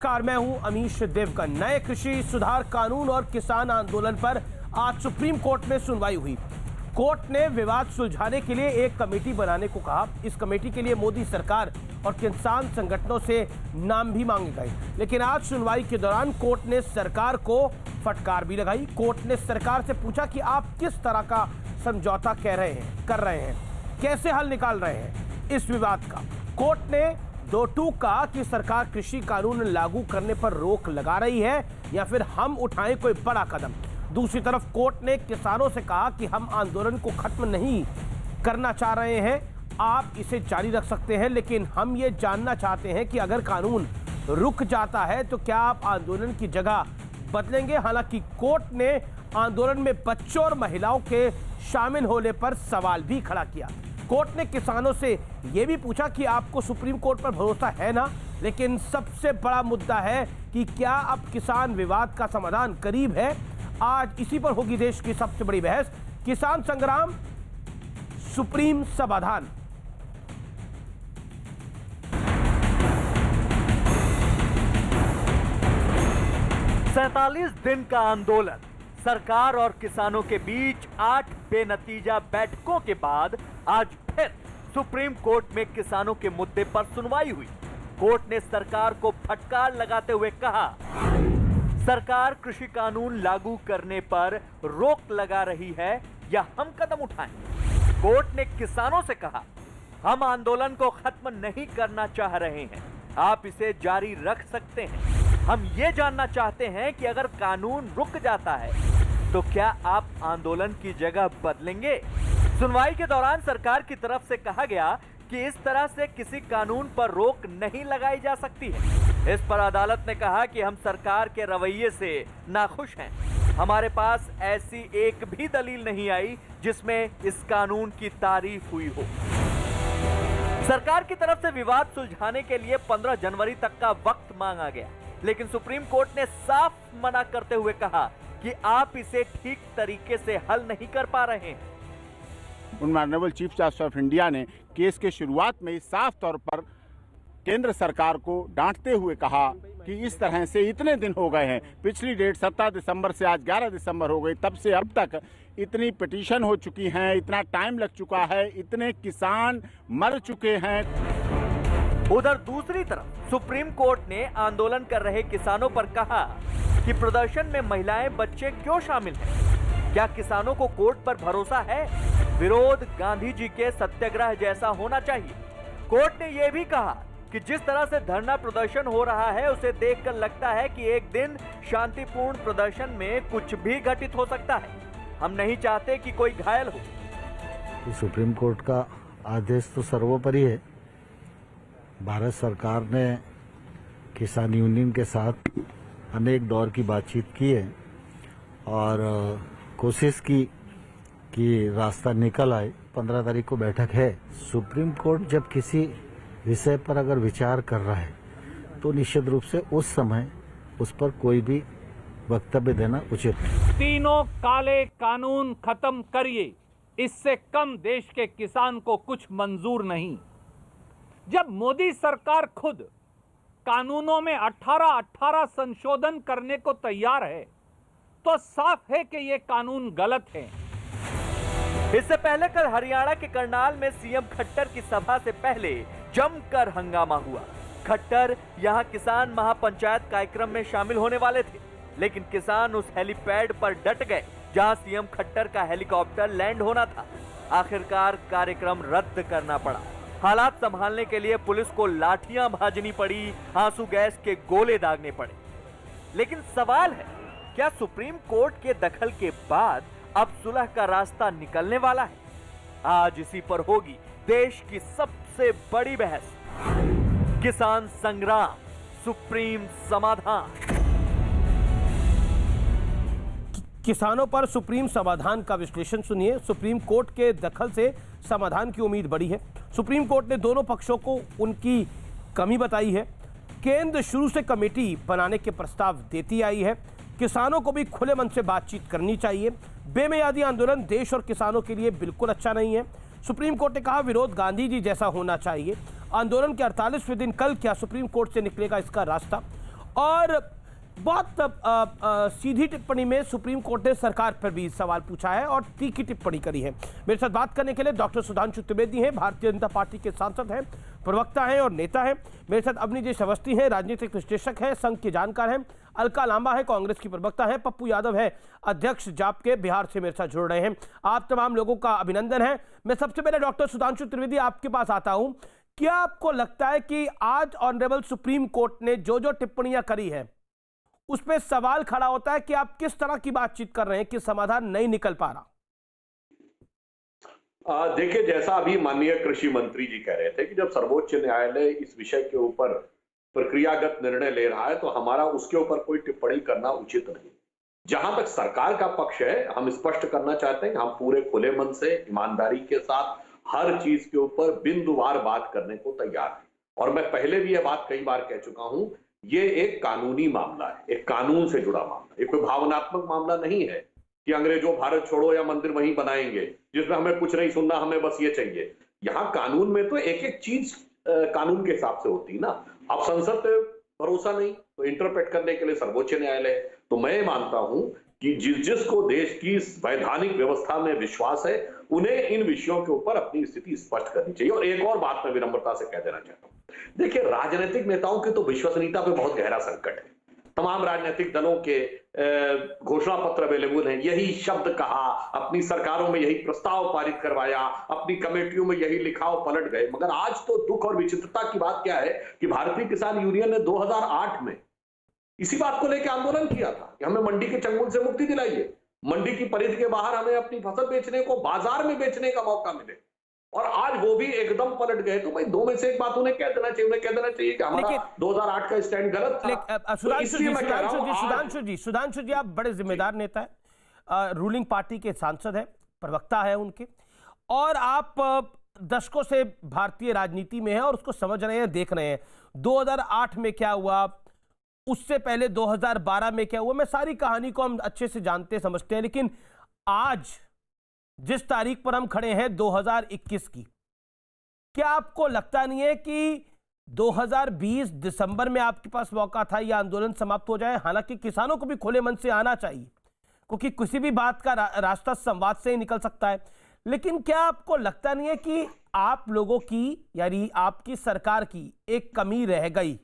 Car मैं हूं अमीश देवगन। नए कृषि सुधार कानून और किसान आंदोलन पर आज सुप्रीम कोर्ट में सुनवाई हुई। कोर्ट ने विवाद सुलझाने के लिए एक कमेटी बनाने को कहा। इस कमेटी के लिए मोदी सरकार और किसान संगठनों से नाम भी मांगे गए, लेकिन आज सुनवाई के दौरान कोर्ट ने सरकार को फटकार भी लगाई। कोर्ट ने सरकार से पूछा कि आप किस तरह का समझौता कर रहे हैं, कैसे हल निकाल रहे हैं इस विवाद का। कोर्ट ने दो टूक कहा कि सरकार कृषि कानून लागू करने पर रोक लगा रही है या फिर हम उठाएं कोई बड़ा कदम। दूसरी तरफ कोर्ट ने किसानों से कहा कि हम आंदोलन को खत्म नहीं करना चाह रहे हैं, आप इसे जारी रख सकते हैं, लेकिन हम ये जानना चाहते हैं कि अगर कानून रुक जाता है तो क्या आप आंदोलन की जगह बदलेंगे। हालांकि कोर्ट ने आंदोलन में बच्चों और महिलाओं के शामिल होने पर सवाल भी खड़ा किया। कोर्ट ने किसानों से यह भी पूछा कि आपको सुप्रीम कोर्ट पर भरोसा है ना, लेकिन सबसे बड़ा मुद्दा है कि क्या अब किसान विवाद का समाधान करीब है। आज इसी पर होगी देश की सबसे बड़ी बहस, किसान संग्राम सुप्रीम समाधान। सैंतालीस दिन का आंदोलन, सरकार और किसानों के बीच 8 बेनतीजा बैठकों के बाद आज फिर सुप्रीम कोर्ट में किसानों के मुद्दे पर सुनवाई हुई। कोर्ट ने सरकार को फटकार लगाते हुए कहा, सरकार कृषि कानून लागू करने पर रोक लगा रही है या हम कदम उठाएं। कोर्ट ने किसानों से कहा, हम आंदोलन को खत्म नहीं करना चाह रहे हैं, आप इसे जारी रख सकते हैं। हम ये जानना चाहते हैं कि अगर कानून रुक जाता है तो क्या आप आंदोलन की जगह बदलेंगे। सुनवाई के दौरान सरकार की तरफ से कहा गया कि इस तरह से किसी कानून पर रोक नहीं लगाई जा सकती है। इस पर अदालत ने कहा कि हम सरकार के रवैये से नाखुश हैं। हमारे पास ऐसी एक भी दलील नहीं आई जिसमें इस कानून की तारीफ हुई हो। सरकार की तरफ से विवाद सुलझाने के लिए 15 जनवरी तक का वक्त मांगा गया, लेकिन सुप्रीम कोर्ट ने साफ मना करते हुए कहा कि आप इसे ठीक तरीके से हल नहीं कर पा रहे हैं। Honourable chief justice of India ने केस के शुरुआत में ही साफ तौर पर केंद्र सरकार को डांटते हुए कहा कि इस तरह से इतने दिन हो गए हैं, पिछली डेट 17 दिसंबर से आज 11 दिसंबर हो गई, तब से अब तक इतनी पिटीशन हो चुकी हैं, इतना टाइम लग चुका है, इतने किसान मर चुके हैं। उधर दूसरी तरफ सुप्रीम कोर्ट ने आंदोलन कर रहे किसानों पर कहा कि प्रदर्शन में महिलाएं, बच्चे क्यों शामिल हैं? क्या किसानों को कोर्ट पर भरोसा है? विरोध गांधी जी के सत्याग्रह जैसा होना चाहिए। कोर्ट ने यह भी कहा कि जिस तरह से धरना प्रदर्शन हो रहा है उसे देखकर लगता है कि एक दिन शांतिपूर्ण प्रदर्शन में कुछ भी घटित हो सकता है। हम नहीं चाहते कि कोई घायल हो। सुप्रीम कोर्ट का आदेश तो सर्वोपरि है। भारत सरकार ने किसान यूनियन के साथ अनेक दौर की बातचीत की है और कोशिश की कि रास्ता निकल आए। 15 तारीख को बैठक है। सुप्रीम कोर्ट जब किसी विषय पर अगर विचार कर रहा है तो निश्चित रूप से उस समय उस पर कोई भी वक्तव्य देना उचित नहीं। तीनों काले कानून खत्म करिए, इससे कम देश के किसान को कुछ मंजूर नहीं। जब मोदी सरकार खुद कानूनों में 18 संशोधन करने को तैयार है तो साफ है कि ये कानून गलत है। इससे पहले कल हरियाणा के करनाल में सीएम खट्टर की सभा से पहले जमकर हंगामा हुआ। खट्टर यहां किसान महापंचायत कार्यक्रम में शामिल होने वाले थे, लेकिन किसान उस हेलीपैड पर डट गए जहां सीएम खट्टर का हेलीकॉप्टर लैंड होना था। आखिरकार कार्यक्रम रद्द करना पड़ा। हालात संभालने के लिए पुलिस को लाठियां भाजनी पड़ी, आंसू गैस के गोले दागने पड़े। लेकिन सवाल है, क्या सुप्रीम कोर्ट के दखल के बाद अब सुलह का रास्ता निकलने वाला है? आज इसी पर होगी देश की सबसे बड़ी बहस, किसान संग्राम सुप्रीम समाधान। किसानों पर सुप्रीम समाधान का विश्लेषण सुनिए। सुप्रीम कोर्ट के दखल से समाधान की उम्मीद बढ़ी है। सुप्रीम कोर्ट ने दोनों पक्षों को उनकी कमी बताई है। केंद्र शुरू से कमेटी बनाने के प्रस्ताव देती आई है। किसानों को भी खुले मन से बातचीत करनी चाहिए। बेमियादी आंदोलन देश और किसानों के लिए बिल्कुल अच्छा नहीं है। सुप्रीम कोर्ट ने कहा विरोध गांधी जी जैसा होना चाहिए। आंदोलन के 48वें दिन कल क्या सुप्रीम कोर्ट से निकलेगा इसका रास्ता। और बहुत सीधी टिप्पणी में सुप्रीम कोर्ट ने सरकार पर भी सवाल पूछा है और तीखी टिप्पणी करी है। मेरे साथ बात करने के लिए डॉक्टर सुधांशु त्रिवेदी हैं, भारतीय जनता पार्टी के सांसद हैं, प्रवक्ता हैं और नेता हैं। मेरे साथ अवनीश अवस्थी हैं, राजनीतिक विश्लेषक हैं, संघ के जानकार हैं। अलका लांबा है, कांग्रेस की प्रवक्ता है। पप्पू यादव है, अध्यक्ष जाप के, बिहार से मेरे साथ जुड़ रहे हैं। आप तमाम लोगों का अभिनंदन है। मैं सबसे पहले डॉक्टर सुधांशु त्रिवेदी आपके पास आता हूं। क्या आपको लगता है कि आज ऑनरेबल सुप्रीम कोर्ट ने जो जो टिप्पणियां करी है उस पर सवाल खड़ा होता है कि आप किस तरह की बातचीत कर रहे हैं कि समाधान नहीं निकल पा रहा? देखिए, जैसा अभी माननीय कृषि मंत्री जी कह रहे थे कि जब सर्वोच्च न्यायालय इस विषय के ऊपर प्रक्रियागत निर्णय ले रहा है तो हमारा उसके ऊपर कोई टिप्पणी करना उचित नहीं। जहां तक सरकार का पक्ष है, हम स्पष्ट करना चाहते हैं कि हम पूरे खुले मन से, ईमानदारी के साथ हर चीज के ऊपर बिंदुवार बात करने को तैयार है। और मैं पहले भी यह बात कई बार कह चुका हूं, ये एक कानूनी मामला है, एक कानून से जुड़ा मामला। ये कोई भावनात्मक मामला नहीं है कि अंग्रेजों भारत छोड़ो या मंदिर वहीं बनाएंगे जिसमें हमें कुछ नहीं सुनना, हमें बस ये चाहिए। यहाँ कानून में तो एक एक चीज कानून के हिसाब से होती है ना। अब संसद पे भरोसा नहीं तो इंटरप्रेट करने के लिए सर्वोच्च न्यायालय है। तो मैं मानता हूं कि जिसको देश की वैधानिक व्यवस्था में विश्वास है उन्हें इन विषयों के ऊपर अपनी स्थिति स्पष्ट करनी चाहिए। और एक और बात मैं विनम्रता से कह देना चाहता हूं, देखिए, राजनीतिक नेताओं की तो विश्वसनीयता पे बहुत गहरा संकट है। तमाम राजनीतिक दलों के घोषणा पत्र अवेलेबल हैं, यही शब्द कहा, अपनी सरकारों में यही प्रस्ताव पारित करवाया, अपनी कमेटियों में यही लिखा और पलट गए। मगर आज तो दुख और विचित्रता की बात क्या है कि भारतीय किसान यूनियन ने 2008 में इसी बात को लेकर आंदोलन किया था कि हमें मंडी के चंगुल से मुक्ति दिलाइए, मंडी की परिधि के बाहर हमें अपनी फसल बेचने को, बाजार में बेचने का मौका मिले। और आज वो भी एकदम पलट गए। तो भाई दो में से एक बात उन्हें कह देना चाहिए, उन्हें कह देना चाहिए कि हमारा 2008 का स्टैंड गलत था। सुधांशु जी, आप बड़े जिम्मेदार नेता है, रूलिंग पार्टी के सांसद है, प्रवक्ता है उनके, और आप दशकों से भारतीय राजनीति में है और उसको समझ रहे हैं, देख रहे हैं 2008 में क्या हुआ, उससे पहले 2012 में क्या हुआ। मैं सारी कहानी को हम अच्छे से जानते समझते हैं। लेकिन आज जिस तारीख पर हम खड़े हैं 2021 की, क्या आपको लगता नहीं है कि 2020 दिसंबर में आपके पास मौका था यह आंदोलन समाप्त हो जाए? हालांकि किसानों को भी खुले मन से आना चाहिए क्योंकि किसी भी बात का रास्ता संवाद से ही निकल सकता है। लेकिन क्या आपको लगता नहीं है कि आप लोगों की, यानी आपकी सरकार की एक कमी रह गई?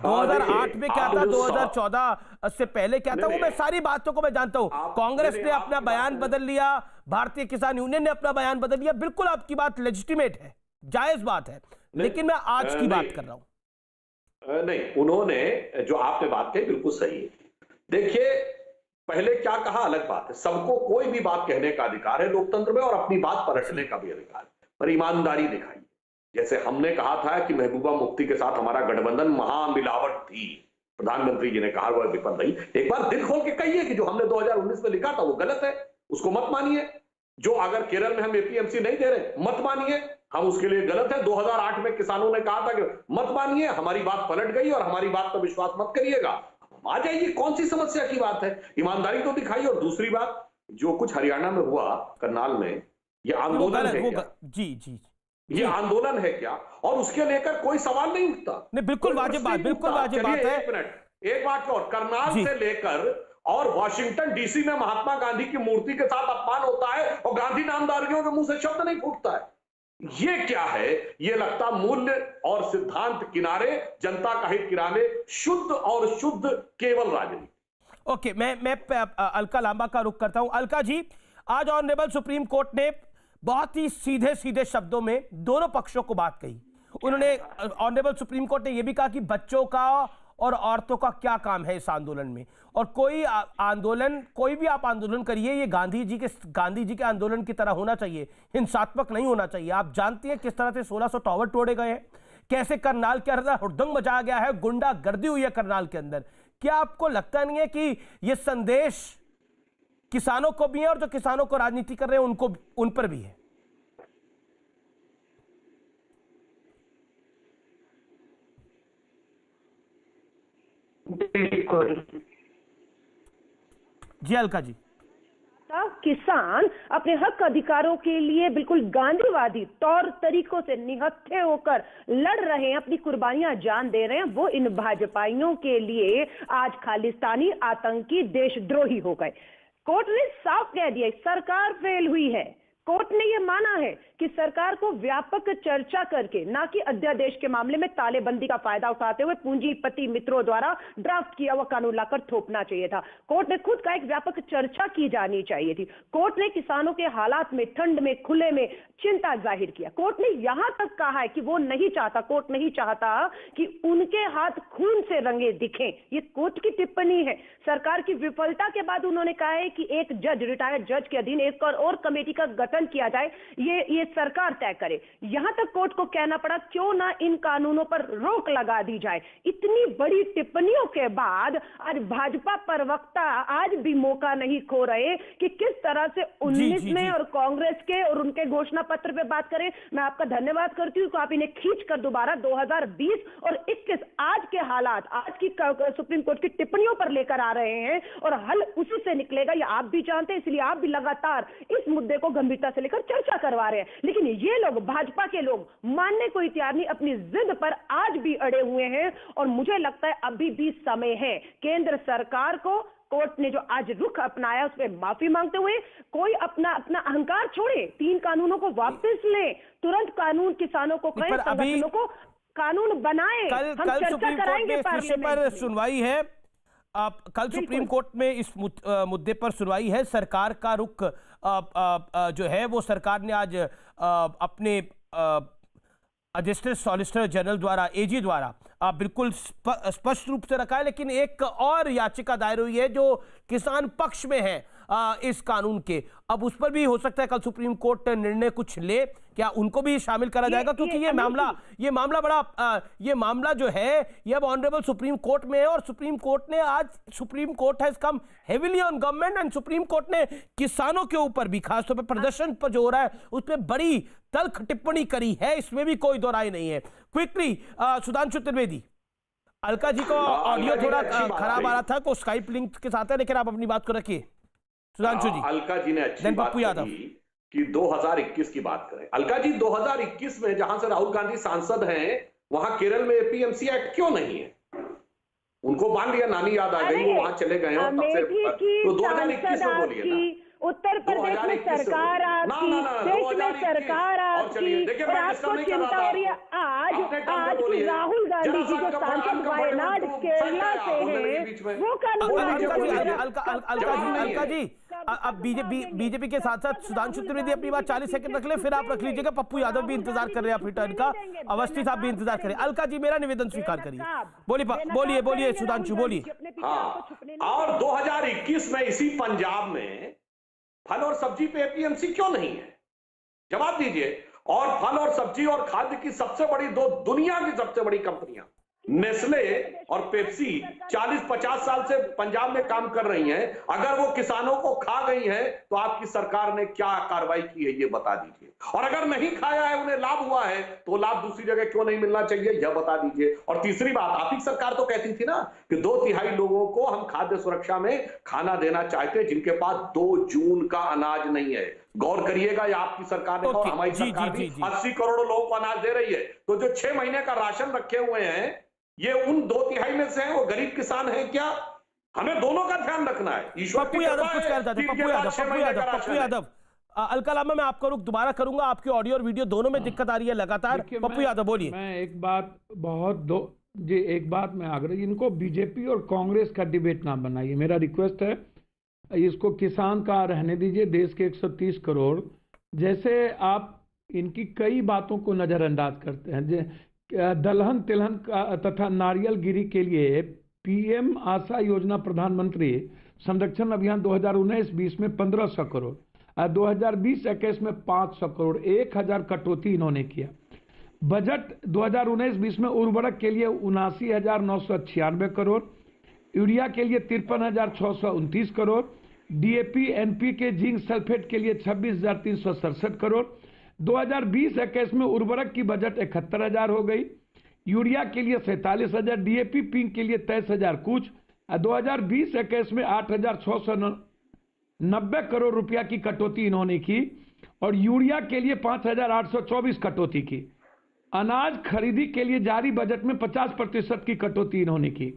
2008 में क्या था, 2014 से पहले क्या था, वो मैं सारी बातों को मैं जानता हूं। कांग्रेस ने अपना बयान बदल लिया, भारतीय किसान यूनियन ने अपना बयान बदल लिया। बिल्कुल आपकी बात लेजिटिमेट है, जायज बात है, लेकिन मैं आज की बात कर रहा हूं। नहीं, उन्होंने जो आपने बात कही बिल्कुल सही है। देखिए, पहले क्या कहा अलग बात है, सबको कोई भी बात कहने का अधिकार है लोकतंत्र में और अपनी बात पलटने का भी अधिकार है, पर ईमानदारी दिखाई। जैसे हमने कहा था कि महबूबा मुफ्ती के साथ हमारा गठबंधन महामिलावट थी, प्रधानमंत्री जी ने कहा वह विफल रही। एक बार दिल खोल के कहिए कि जो हमने 2019 में लिखा था वो गलत है, उसको मत मानिए। जो अगर केरल में हम एपीएमसी नहीं दे रहे मत मानिए, हम उसके लिए गलत है। 2008 में किसानों ने कहा था कि मत मानिए, हमारी बात पलट गई और हमारी बात पर विश्वास मत करिएगा। आ जाइए, कौन सी समस्या की बात है, ईमानदारी तो दिखाई। और दूसरी बात, जो कुछ हरियाणा में हुआ करनाल में, ये आंदोलन है क्या? जी, ये आंदोलन है क्या? और उसके लेकर कोई सवाल नहीं उठता। नहीं, बिल्कुल वाजिब बात, बिल्कुल वाजिब बात है। एक मिनट, एक बात और, करनाल से लेकर और वॉशिंगटन डीसी में महात्मा गांधी की मूर्ति के साथ अपमान होता है और गांधी नामधारियों के मुंह से शब्द नहीं फूटता है। ये क्या है? ये लगता मूल्य और सिद्धांत किनारे, जनता का हित किनारे, शुद्ध और शुद्ध केवल राजनीति। ओके, मैं अलका लांबा का रुख करता हूं। अलका जी, आज ऑनरेबल सुप्रीम कोर्ट ने बहुत ही सीधे सीधे शब्दों में दोनों पक्षों को बात कही। उन्होंने, ऑनरेबल सुप्रीम कोर्ट ने यह भी कहा कि बच्चों का और औरतों का क्या काम है इस आंदोलन में, और कोई आंदोलन, कोई भी आप आंदोलन करिए, ये गांधी जी के आंदोलन की तरह होना चाहिए, हिंसात्मक नहीं होना चाहिए। आप जानती हैं किस तरह से 1600 टावर तोड़े गए हैं, कैसे करनाल के अंदर हुड़दंग मचाया गया है, गुंडागर्दी हुई है करनाल के अंदर। क्या आपको लगता नहीं है कि यह संदेश किसानों को भी है और जो किसानों को राजनीति कर रहे हैं उनको, उन पर भी है? बिल्कुल जी अलका जी। किसान अपने हक अधिकारों के लिए बिल्कुल गांधीवादी तौर तरीकों से निहत्थे होकर लड़ रहे हैं, अपनी कुर्बानियां जान दे रहे हैं, वो इन भाजपाइयों के लिए आज खालिस्तानी, आतंकी, देशद्रोही हो गए। कोर्ट ने साफ कह दिया सरकार फेल हुई है। कोर्ट ने यह माना है कि सरकार को व्यापक चर्चा करके, ना कि अध्यादेश के मामले में तालेबंदी का फायदा उठाते हुए पूंजीपति मित्रों द्वारा ड्राफ्ट किया हुआ कानून लाकर थोपना चाहिए था। कोर्ट ने खुद का एक व्यापक चर्चा की जानी चाहिए थी। कोर्ट ने किसानों के हालात में, ठंड में, खुले में चिंता जाहिर किया। कोर्ट ने यहां तक कहा है कि वो नहीं चाहता, कोर्ट नहीं चाहता कि उनके हाथ खून से रंगे दिखें। ये कोर्ट की टिप्पणी है। सरकार की विफलता के बाद उन्होंने कहा है कि एक जज, रिटायर्ड जज के अधीन एक और कमेटी का गठन किया जाए, ये सरकार तय करे। यहां तक कोर्ट को कहना पड़ा क्यों ना इन कानूनों पर रोक लगा दी जाए। इतनी बड़ी टिप्पणियों के बाद आज भाजपा प्रवक्ता आज भी मौका नहीं खो रहे कि किस तरह से 19 में और कांग्रेस के और उनके घोषणा पत्र पे बात करें। मैं आपका धन्यवाद करती हूं कि आप इन्हें खींच कर दोबारा 2020 और 21 आज के हालात, आज की सुप्रीम कोर्ट की टिप्पणियों पर लेकर आ रहे हैं और हल उसी से निकलेगा, ये आप भी जानते हैं। इसलिए आप भी लगातार इस मुद्दे को गंभीरता से लेकर चर्चा करवा रहे हैं। लेकिन ये लोग, भाजपा के लोग, मानने को तैयार नहीं, अपनी जिद पर आज भी अड़े हुए हैं। और मुझे लगता है अभी भी समय है केंद्र सरकार को, कोर्ट ने जो आज रुख अपनाया उस पर माफी मांगते हुए कोई अपना अहंकार छोड़े, 3 कानूनों को वापस लें, तुरंत कानून किसानों को कहें, संगठनों को कानून बनाए। हम चर्चा कराएंगे पार्लियामेंट पर सुनवाई है। कल सुप्रीम कोर्ट में इस मुद्दे पर सुनवाई है। सरकार का रुख जो है वो सरकार ने आज अपने असिस्टेंट सॉलिसिटर जनरल द्वारा, एजी द्वारा बिल्कुल स्पष्ट रूप से रखा है। लेकिन एक और याचिका दायर हुई है जो किसान पक्ष में है इस कानून के। अब उस पर भी हो सकता है कल सुप्रीम कोर्ट निर्णय कुछ ले, क्या उनको भी शामिल करा जाएगा? क्योंकि ये मामला बड़ा, ये मामला जो है ये अब ऑनरेबल सुप्रीम कोर्ट में है और सुप्रीम कोर्ट ने आज, supreme court has come heavily on government and supreme court ने किसानों के ऊपर भी, खासतौर पर प्रदर्शन पर जो हो रहा है उस पर बड़ी तल्ख टिप्पणी करी है। इसमें भी कोई दो राय नहीं है। क्विकली सुधांशु त्रिवेदी, अलका जी का ऑडियो थोड़ा खराब आ रहा था, को स्काइप लिंक के साथ है, लेकिन आप अपनी बात को रखिए सुधांशु जी। अलका जी ने अच्छी बात कही कि 2021 की बात करें। अलका जी, 2021 में जहां से राहुल गांधी सांसद हैं वहां केरल में एपीएमसी एक्ट क्यों नहीं है? उनको मान लिया, नानी याद आ गई, वो वहां चले गए हैं, तब से तो 2021 में बोलिए ना। उत्तर प्रदेश में सरकार आपकी, देश में सरकार आपकी, और आपको चिंता हो रही है। आज राहुल गांधी जी जो सांसद वायनाड केरला से हैं वो कानून। अलका जी, अब बीजेपी के साथ साथ सुधांशु त्रिवेदी अपनी बात 40 सेकंड रख ले, फिर आप रख लीजिएगा। पप्पू यादव भी इंतजार कर रहे हैं अपनी टर्न का, अवस्थी साहब भी इंतजार करें। अलका जी, मेरा निवेदन स्वीकार करिए। बोलिए सुधांशु, बोलिए। और 2021 में इसी पंजाब में फल और सब्जी पे एपीएमसी क्यों नहीं है? जवाब दीजिए। और फल और सब्जी और खाद्य की सबसे बड़ी, 2 दुनिया की सबसे बड़ी कंपनियां नेस्ले और पेप्सी 40-50 साल से पंजाब में काम कर रही हैं। अगर वो किसानों को खा गई हैं तो आपकी सरकार ने क्या कार्रवाई की है ये बता दीजिए। और अगर नहीं खाया है, उन्हें लाभ हुआ है, तो लाभ दूसरी जगह क्यों नहीं मिलना चाहिए यह बता दीजिए। और तीसरी बात, आपकी सरकार तो कहती थी ना कि 2/3 लोगों को हम खाद्य सुरक्षा में खाना देना चाहते, जिनके पास 2 जून का अनाज नहीं है। गौर करिएगा, ये आपकी सरकार ने और हमारी सरकार भी 80 करोड़ लोगों को अनाज दे रही है। तो जो 6 महीने का राशन रखे हुए हैं, ये उन 2/3 में से हैं, वो गरीब किसान हैं क्या? हमें दोनों का ध्यान रखना है। ईश्वर पप्पू यादव कुछ कहना चाहते हैं। पप्पू यादव अलका लामा, मैं आपका रुख दोबारा करूंगा। आपके ऑडियो और वीडियो दोनों में दिक्कत आ रही है लगातार। पप्पू यादव बोलिए। मैं एक बात मैं आग्रह, इनको बीजेपी और कांग्रेस का डिबेट ना बनाइए, मेरा रिक्वेस्ट है। इसको किसान का रहने दीजिए, देश के 130 करोड़। जैसे आप इनकी कई बातों को नजरअंदाज करते हैं, दलहन तिलहन तथा नारियल गिरी के लिए पीएम आशा योजना, प्रधानमंत्री संरक्षण अभियान 2019-20 में 1500 करोड़, 2020-21 में 500 करोड़, 1000 कटौती इन्होंने किया। बजट 2019-20 में उर्वरक के लिए 79,996 करोड़, यूरिया के लिए 53,629 crore, DAP NPK zinc sulphate के लिए 26,367 करोड़। 2020-21 में उर्वरक की बजट 71,000 हो गई, यूरिया के लिए 47,000, डीएपी पिंक के लिए 23,000 कुछ, 2020-21 में 8,600 90 करोड़ रुपया की कटौती इन्होंने की और यूरिया के लिए 5,824 कटौती की। अनाज खरीदी के लिए जारी बजट में 50% की कटौती इन्होंने की।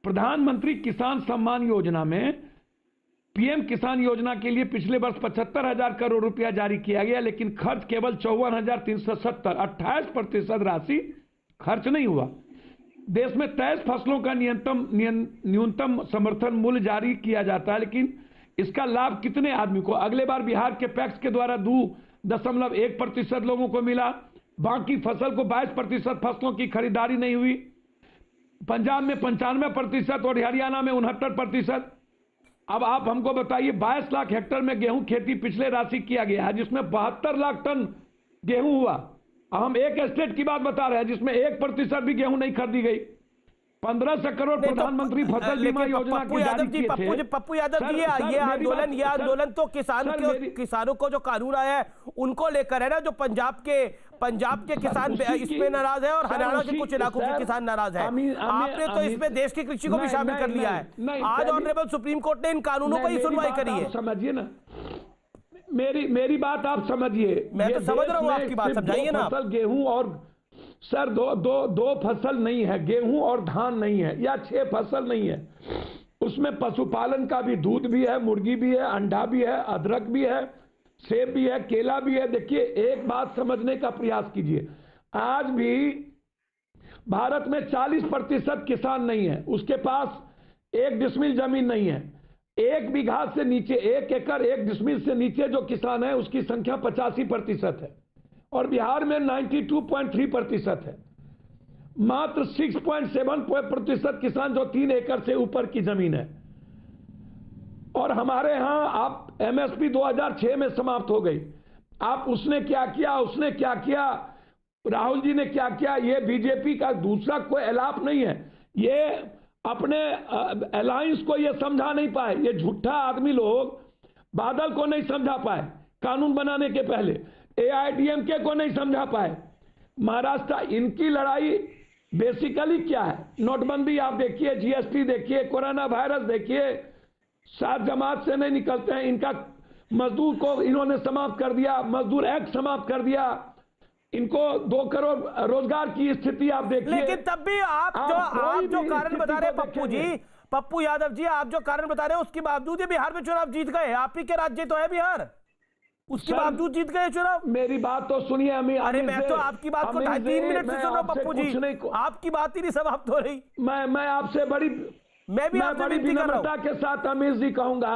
प्रधानमंत्री किसान सम्मान योजना में पीएम किसान योजना के लिए पिछले वर्ष 75,000 करोड़ रुपया जारी किया गया, लेकिन खर्च केवल 54,370, 28% राशि खर्च नहीं हुआ। देश में 23 फसलों का न्यूनतम समर्थन मूल्य जारी किया जाता है, लेकिन इसका लाभ कितने आदमी को? अगले बार बिहार के पैक्स के द्वारा 2.1% लोगों को मिला, बाकी फसल को 22% फसलों की खरीदारी नहीं हुई। पंजाब में 95% और हरियाणा में 69%। अब आप हमको बताइए, 22 लाख हेक्टेयर में गेहूं खेती पिछले राशि किया गया है, जिसमें 72 लाख टन गेहूं हुआ। अब हम एक स्टेट की बात बता रहे हैं जिसमें 1% भी गेहूं नहीं खरीदी गई। 1500 करोड़ प्रधानमंत्री फसल बीमा योजना की जारी किए थे। पप्पू यादव जी, ये आंदोलन तो किसानों को जो कानून आया है उनको लेकर है ना, जो पंजाब के किसान इसमें नाराज है और हरियाणा के कुछ इलाकों के किसान नाराज है। आपने तो इसमें देश की कृषि को भी शामिल कर लिया है। आज ऑनरेबल सुप्रीम कोर्ट ने इन कानूनों पर ही सुनवाई करी है। समझिए ना, मेरी बात आप समझिए। मैं तो समझ रहा हूँ आपकी बात, समझाइए ना। फसल गेहूं और सर दो फसल नहीं है, गेहूं और धान नहीं है, या 6 फसल नहीं है। उसमें पशुपालन का भी, दूध भी है, मुर्गी भी है, अंडा भी है, अदरक भी है, सेब भी है, केला भी है। देखिए, एक बात समझने का प्रयास कीजिए, आज भी भारत में 40% किसान नहीं है, उसके पास 1 डिसमिल जमीन नहीं है। 1 बीघा से नीचे, 1 एकड़ 1 डिसमिल से नीचे जो किसान है उसकी संख्या 85% है, और बिहार में 92.3% है। मात्र 6.7% किसान जो 3 एकड़ से ऊपर की जमीन है। और हमारे यहां आप एमएसपी 2006 में समाप्त हो गई। आप उसने क्या किया, उसने क्या किया, राहुल जी ने क्या किया, ये बीजेपी का दूसरा कोई एलाप नहीं है। ये अपने अलायंस को ये समझा नहीं पाए, ये झूठा आदमी लोग बादल को नहीं समझा पाए कानून बनाने के पहले, एआईडीएमके को नहीं समझा पाए। महाराष्ट्र, इनकी लड़ाई बेसिकली क्या है? नोटबंदी आप देखिए, जीएसटी देखिए, कोरोना वायरस देखिए, 7 जमात से नहीं निकलते हैं। इनका मजदूर को इन्होंने समाप्त कर दिया, मजदूर एक्ट समाप्त कर दिया, इनको 2 करोड़ रोजगार की स्थिति आप देखिए। लेकिन तब भी आप जो कारण बता रहे हैं पप्पू यादव जी, आप जो कारण बता रहे हैं उसके बावजूद ये बिहार में चुनाव जीत गए। आप ही के राज्य तो है बिहार, उसके बावजूद जीत गए चुनाव। मेरी बात तो सुनिए। अरे मैं तो आपकी बात को 2.5-3 मिनट से सुन रहा हूं पप्पू जी, आपकी बात ही नहीं समाप्त हो रही। मैं आपसे बड़ी विनम्रता के साथ अमीर जी कहूंगा,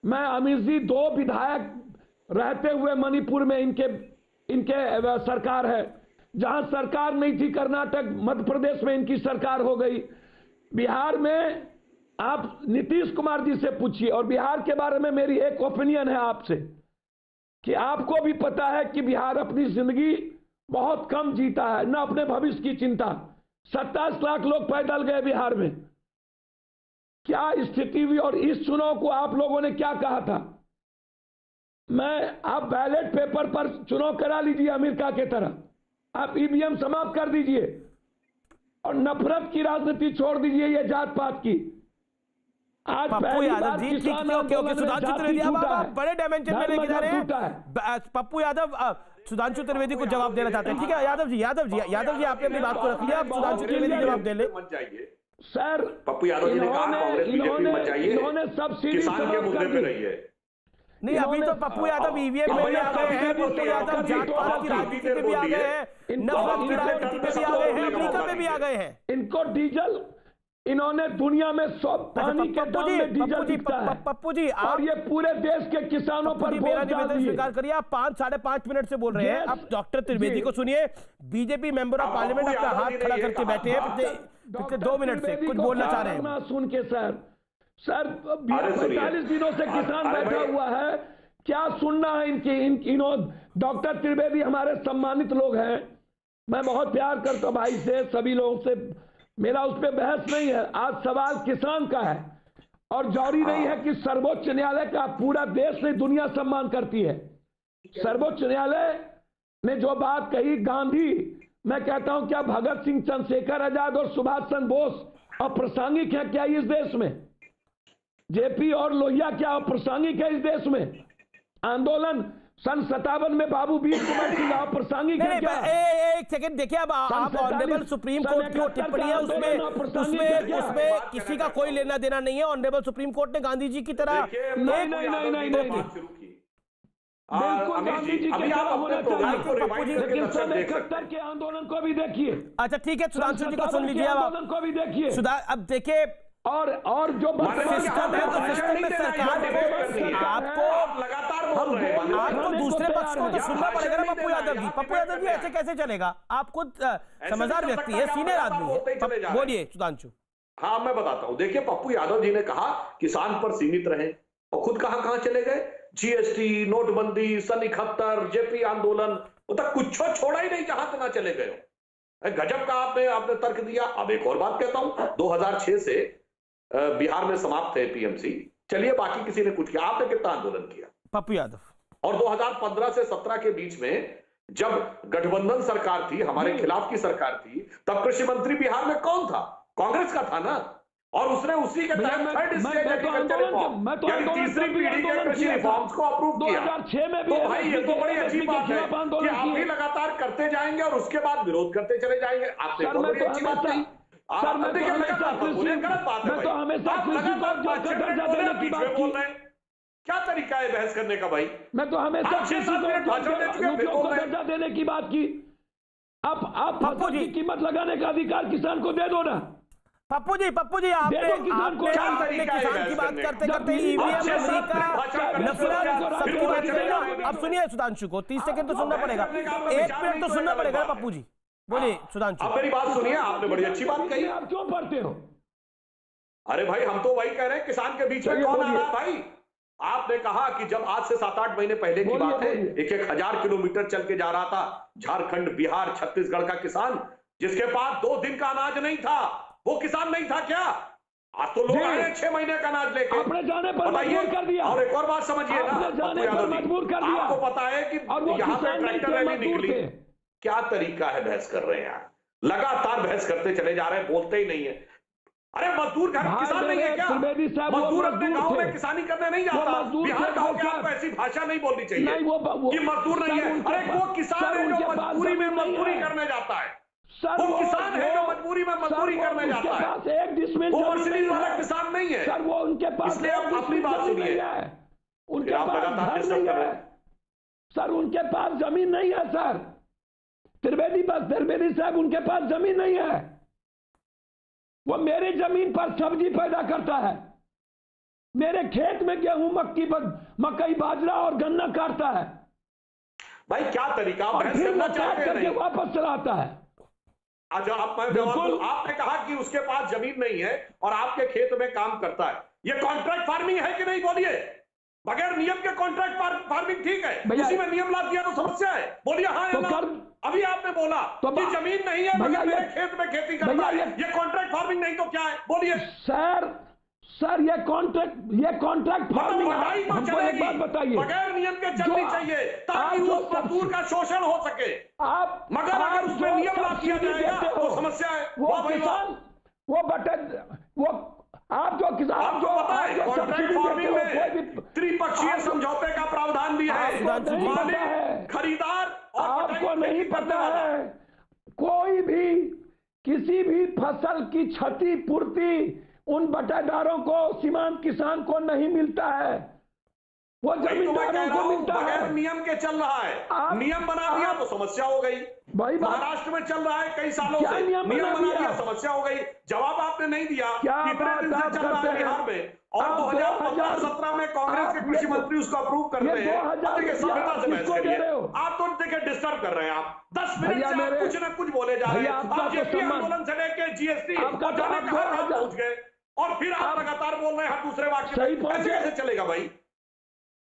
मैं अमीर जी 2 विधायक रहते हुए मणिपुर में इनके सरकार है, जहां सरकार नहीं थी कर्नाटक मध्य प्रदेश में इनकी सरकार हो गई। बिहार में आप नीतीश कुमार जी से पूछिए। और बिहार के बारे में मेरी एक ओपिनियन है आपसे, कि आपको भी पता है कि बिहार अपनी जिंदगी बहुत कम जीता है, न अपने भविष्य की चिंता। 27 लाख लोग पैदल गए बिहार में, क्या स्थिति हुई। और इस चुनाव को आप लोगों ने क्या कहा था? आप बैलेट पेपर पर चुनाव करा लीजिए अमेरिका के तरह, आप ईवीएम समाप्त कर दीजिए और नफरत की राजनीति छोड़ दीजिए, ये जात पात की। आज पप्पू यादव जी, सुधांशु त्रिवेदी, आप बड़े डायमेंशन में लेके जा रहे हैं। पप्पू यादव सुधांशु त्रिवेदी को जवाब देना चाहते हैं, ठीक है? यादव जी आपने अपनी बात को रख लिया, आप सुधांशु त्रिवेदी जवाब दे ले। सर, पप्पू यादव जी ने कहा कांग्रेस बीजेपी मत जाइए, किसान के मुद्दे पे रही है। नहीं, अभी तो पप्पू यादव ईवीएम में भी आ गए हैं, पप्पू यादव जात पात की राजनीति में भी आ गए हैं, नफरत की राजनीति में भी आ गए हैं, अमेरिका में भी आ गए हैं। इनको डीजल, इन्होंने दुनिया में सब पानी के दाम में डीजल बिकता है। पप्पू जी, और ये पूरे देश के किसानों पर मेरा निवेदन स्वीकार करिए। आप 5-5.5 मिनट से बोल रहे हैं। अब डॉक्टर त्रिवेदी को सुनिए, बीजेपी मेंबर ऑफ पार्लियामेंट अपना हाथ खड़ा करके बैठे हैं पिछले 2 मिनट से, कुछ बोलना चाह रहे हैं। सुन के सर 45 दिनों से किसान बैठा हुआ है, क्या सुनना है इनकी। डॉक्टर त्रिवेदी हमारे सम्मानित लोग हैं, मैं बहुत प्यार करता हूं भाई से, सभी लोगों से, मेरा उस पर बहस नहीं है। आज सवाल किसान का है, और जरूरी नहीं है कि सर्वोच्च न्यायालय का पूरा देश नहीं दुनिया सम्मान करती है। सर्वोच्च न्यायालय ने जो बात कही, गांधी, मैं कहता हूं क्या भगत सिंह, चंद्रशेखर आजाद और सुभाष चंद्र बोस अप्रासंगिक है क्या इस देश में? जेपी और लोहिया क्या अप्रासंगिक है इस देश में? आंदोलन सन 57 में बाबू वीर कुमार सिंह अप्रासंगिक है क्या? एक सेकंड देखिए, अब आप ऑनरेबल सुप्रीम कोर्ट की टिप्पणी है उसमें किसी का कोई लेना देना नहीं है। ऑनरेबल सुप्रीम कोर्ट ने गांधी जी की तरह बिल्कुल गांधी जी के तरह होना चाहिए, लेकिन सन 71 के आंदोलन को भी देखिए। अच्छा ठीक है, सुधांशु जी को सुन लीजिए, आंदोलन को भी देखिए। अब देखिए और जो सिस्टम है तो सिस्टम में सरकार आपको दूसरे पक्ष को तो सुनना पड़ेगा ना। पप्पू यादव जी ऐसे कैसे चलेगा? आप खुद समझदार व्यक्ति है, सीनियर आदमी है, बोलिए सुधांशु। हाँ मैं बताता हूं, देखिए पप्पू यादव जी ने कहा किसान पर सीमित रहे और खुद कहां चले गए। जीएसटी, नोटबंदी, सन 71, जेपी आंदोलन, मतलब कुछ छोड़ा ही नहीं जहां तक ना चले गए। गजब का आपने तर्क दिया। अब एक और बात कहता हूं, 2006 से बिहार में समाप्त है पीएमसी। चलिए बाकी किसी ने कुछ किया, आपने कितना आंदोलन किया? पप्पू यादव। और 2015 से 17 के बीच में जब गठबंधन सरकार थी, हमारे खिलाफ की सरकार थी, तब कृषि मंत्री बिहार में कौन था? कांग्रेस का था ना। और उसने उसी के तहत थर्ड स्टेज एग्रीकल्चर रिफॉर्म, यानी तीसरी पीढ़ी के कृषि रिफॉर्म्स को अप्रूव किया। 2006 में भी तो भाई ये तो बड़ी अच्छी बात है कि आप भी लगातार करते जाएंगे और उसके बाद विरोध करते चले जाएंगे। आपने तो बड़ी अच्छी बात कही। क्या तरीका है बहस करने का भाई? मैं तो हमेशा दर्जा देने की बात की। आप फसल की कीमत लगाने का अधिकार किसान को दे दो ना। पप्पू जी आपने किसान की बात करते ईवीएम, अमेरिका, नफरत सबकी बात करें। अब सुनिए सुधांशु को 30 सेकंड तो सुनना पड़ेगा, 1 मिनट तो सुनना पड़ेगा पप्पू जी। बोलिए सुधांशु। अब मेरी बात सुनिए, आपने बड़ी अच्छी बात कही। आप क्यों पढ़ते हो? अरे भाई हम तो वही कह रहे हैं, किसान के बीच में कौन आ रहा है भाई? आपने कहा कि जब आज से 7-8 महीने पहले की बात है, 1,000 किलोमीटर चल के जा रहा था झारखंड, बिहार, छत्तीसगढ़ का किसान, जिसके पास 2 दिन का अनाज नहीं था। वो किसान नहीं था क्या? आज तो लोग आए 6 महीने का अनाज लेके। आपने जाने पर मजबूर कर दिया। और एक और बात समझिए ना, मजबूर कर दिया। आपको पता है कि यहाँ पे ट्रैक्टर रैली निकली। क्या तरीका है बहस कर रहे हैं यार? लगातार बहस करते चले जा रहे हैं, बोलते ही नहीं है। अरे मजदूर किसान नहीं है क्या? मजदूर अपने गांव में किसानी करने नहीं जाता? बिहार का होकर आपको ऐसी भाषा नहीं बोलनी चाहिए कि मजदूर नहीं है। अरे वो किसान है जो मजबूरी में मजदूरी करने जाता है। वो किसान है जो मजबूरी में मजदूरी करने जाता है। वो मर्सिडीज वाला किसान नहीं है। सर वो उनके पास, इसलिए आप अपनी बात सुनिए। उनके पास घर नहीं है सर, उनके पास जमीन नहीं है सर। त्रिवेदी साहब उनके पास जमीन नहीं है। वो मेरी जमीन पर सब्जी पैदा करता है, मेरे खेत में गेहूं, मकई, बाजरा और गन्ना काटता है भाई। क्या तरीका बहस करना चाहते हैं? वापस चलाता है। अच्छा आपने कहा कि उसके पास जमीन नहीं है और आपके खेत में काम करता है। ये कॉन्ट्रैक्ट फार्मिंग है कि नहीं? बोलिए। बगैर नियम के कॉन्ट्रैक्ट फार्मिंग ठीक है, उसी में नियम ला दिया तो समस्या है? बोलिए हाँ या ना। अभी आपने बोला कि जमीन नहीं है मगर मेरे खेत में खेती करता है, ये कॉन्ट्रैक्ट फार्मिंग नहीं तो क्या है? बोलिए। सर ये कॉन्ट्रैक्ट फार्मिंग हमको एक बात बताइए। बगैर नियम के चलनी चाहिए ताकि उस मजदूर का शोषण हो सके। आप मगर अगर उसमें नियम ला दिया जाएगा तो समस्या है। वो किसान आप जो किसान, आपको पता है कॉन्ट्रैक्ट फार्मिंग में त्रिपक्षीय समझौते का प्रावधान भी है। मालिक, खरीदार और आपको नहीं पता है। कोई भी किसी भी फसल की क्षतिपूर्ति उन बटेदारों को, सीमांत किसान को नहीं मिलता है, वो जमींदारों को मिलता है। बगैर नियम के चल रहा है। नियम बना दिया तो समस्या हो गई। महाराष्ट्र में चल रहा है कई सालों से, नियम बना दिया समस्या हो गई। जवाब आपने नहीं दिया। कितने दिन से चल रहा है बिहार में और 2015-17 में कांग्रेस के कृषि मंत्री उसको अप्रूव कर रहे हैं। देखिए सभ्यता से बहस करिए। आप तो देखिए डिस्टर्ब कर रहे हैं। आप 10 मिनट से आप कुछ न कुछ बोले जा रहे हैं। आप जेपी आंदोलन से लेके जीएसटी जाने कहां पहुंच गए और फिर आप लगातार बोल रहे हैं हर दूसरे वाक्य में। ऐसे कैसे चलेगा भाई?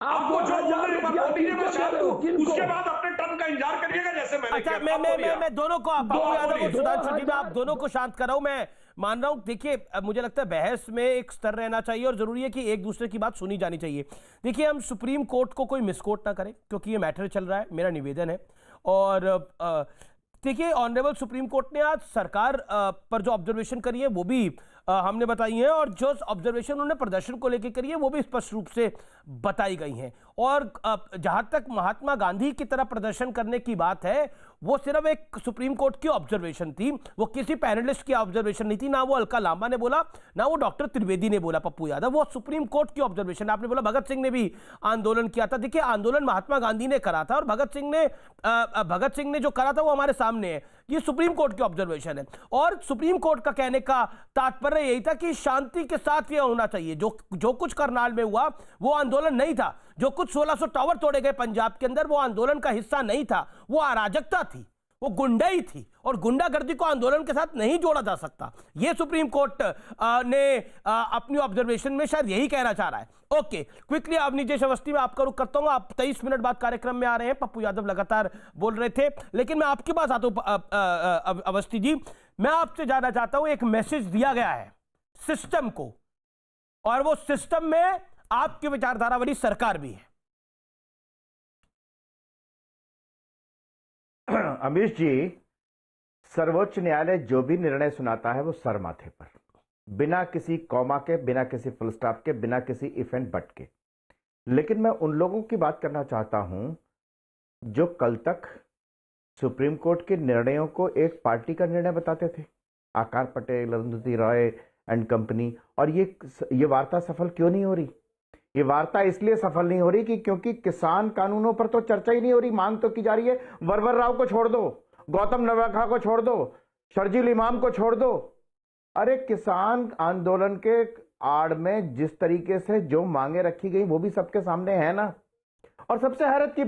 आपको जो बोलने पर बोलिए, मैं चाहता हूं उसके बाद अपने टर्न का इंतजार करिएगा जैसे मैंने किया। अच्छा मैं दोनों को, पप्पू यादव और सुधांशु जी, मैं आप दोनों को शांत कर रहा हूं। मैं मान रहा हूं, देखिए मुझे लगता है बहस में एक स्तर रहना चाहिए और जरूरी है कि एक दूसरे की बात सुनी जानी चाहिए। देखिए हम सुप्रीम कोर्ट को कोई मिसकोट ना करें क्योंकि ये मैटर चल रहा है, मेरा निवेदन है। और देखिए, ऑनरेबल सुप्रीम कोर्ट ने आज सरकार पर जो ऑब्जर्वेशन करी है वो भी हमने बताई है, और जो ऑब्जर्वेशन उन्होंने प्रदर्शन को लेकर करी है वो भी स्पष्ट रूप से बताई गई हैं। और जहां तक महात्मा गांधी की तरह प्रदर्शन करने की बात है, वो सिर्फ एक सुप्रीम कोर्ट की ऑब्जर्वेशन थी, वो किसी पैनलिस्ट की ऑब्जर्वेशन नहीं थी। ना वो अलका लांबा ने बोला, ना वो डॉक्टर त्रिवेदी ने बोला, पप्पू यादव, वो सुप्रीम कोर्ट की ऑब्जर्वेशन। आपने बोला भगत सिंह ने भी आंदोलन किया था। देखिए, आंदोलन महात्मा गांधी ने करा था और भगत सिंह ने जो करा था वो हमारे सामने है। ये सुप्रीम कोर्ट की ऑब्जर्वेशन है, और सुप्रीम कोर्ट का कहने का तात्पर्य यही था कि शांति के साथ ये होना चाहिए। जो कुछ करनाल में हुआ वो आंदोलन नहीं था, जो कुछ 1600 टावर तोड़े गए पंजाब के अंदर वो आंदोलन का हिस्सा नहीं था, वो अराजकता थी, वो गुंडाई थी, और गुंडागर्दी को आंदोलन के साथ नहीं जोड़ा जा सकता। ये सुप्रीम कोर्ट ने अपनी ऑब्जर्वेशन में शायद यही कहना चाह रहा है। ओके, क्विकली अब नीतीश अवस्थी में आपका रुख करता हूं। आप 23 मिनट बाद कार्यक्रम में आ रहे हैं, पप्पू यादव लगातार बोल रहे थे, लेकिन मैं आपके पास आता हूं अवस्थी जी। मैं आपसे जानना चाहता हूं, एक मैसेज दिया गया है सिस्टम को, और वो सिस्टम में आपकी विचारधारा वाली सरकार भी है। अमीश जी, सर्वोच्च न्यायालय जो भी निर्णय सुनाता है वो सर माथे पर, बिना किसी कॉमा के, बिना किसी फुल स्टॉप के, बिना किसी इफ एंड बट के। लेकिन मैं उन लोगों की बात करना चाहता हूं जो कल तक सुप्रीम कोर्ट के निर्णयों को एक पार्टी का निर्णय बताते थे, आकार पटेल, अरुंधति रॉय एंड कंपनी। और ये वार्ता सफल क्यों नहीं हो रही? ये वार्ता इसलिए सफल नहीं हो रही कि क्योंकि किसान कानूनों पर तो चर्चा ही नहीं हो रही। मांग तो की जा रही है, वरवर राव को छोड़ दो, गौतम नवलखा को छोड़ दो, शर्जील इमाम को छोड़ दो। अरे किसान आंदोलन के आड़ में जिस तरीके से जो मांगे रखी गई वो भी सबके सामने है ना। और सबसे हैरत की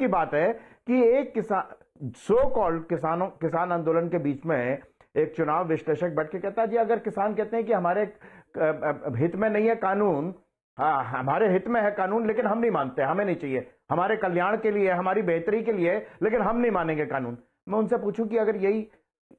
बात है कि एक किसान, सो कॉल्ड किसान आंदोलन के बीच में एक चुनाव विश्लेषक बैठ के कहता है, जी अगर किसान कहते हैं कि हमारे हित में नहीं है कानून, हाँ हमारे हित में है कानून लेकिन हम नहीं मानते, हमें नहीं चाहिए, हमारे कल्याण के लिए, हमारी बेहतरी के लिए, लेकिन हम नहीं मानेंगे कानून। मैं उनसे पूछूं कि अगर यही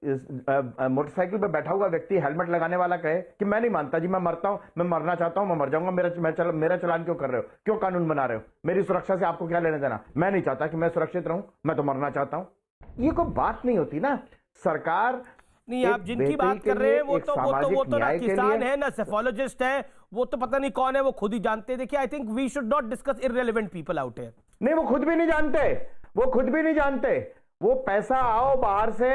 मोटरसाइकिल पे बैठा हुआ व्यक्ति हेलमेट लगाने वाला कहे कि मैं नहीं मानता जी, मैं मरता हूं, मैं मरना चाहता हूं, मैं मर जाऊंगा, मेरा चलान क्यों कर रहे हो, क्यों कानून बना रहे हो, मेरी सुरक्षा से आपको क्या लेने देना, मैं नहीं चाहता कि मैं सुरक्षित रहूं, मैं तो मरना चाहता हूं। ये कोई बात नहीं होती ना। सरकार नहीं, आप जिनकी बात कर रहे हैं वो तो ना किसान है ना सेफोलॉजिस्ट है, वो तो पता नहीं कौन है, वो खुद ही जानते हैं। देखिए, I think we should not discuss irrelevant people out here. नहीं, वो खुद भी नहीं जानते, वो पैसा आओ बाहर से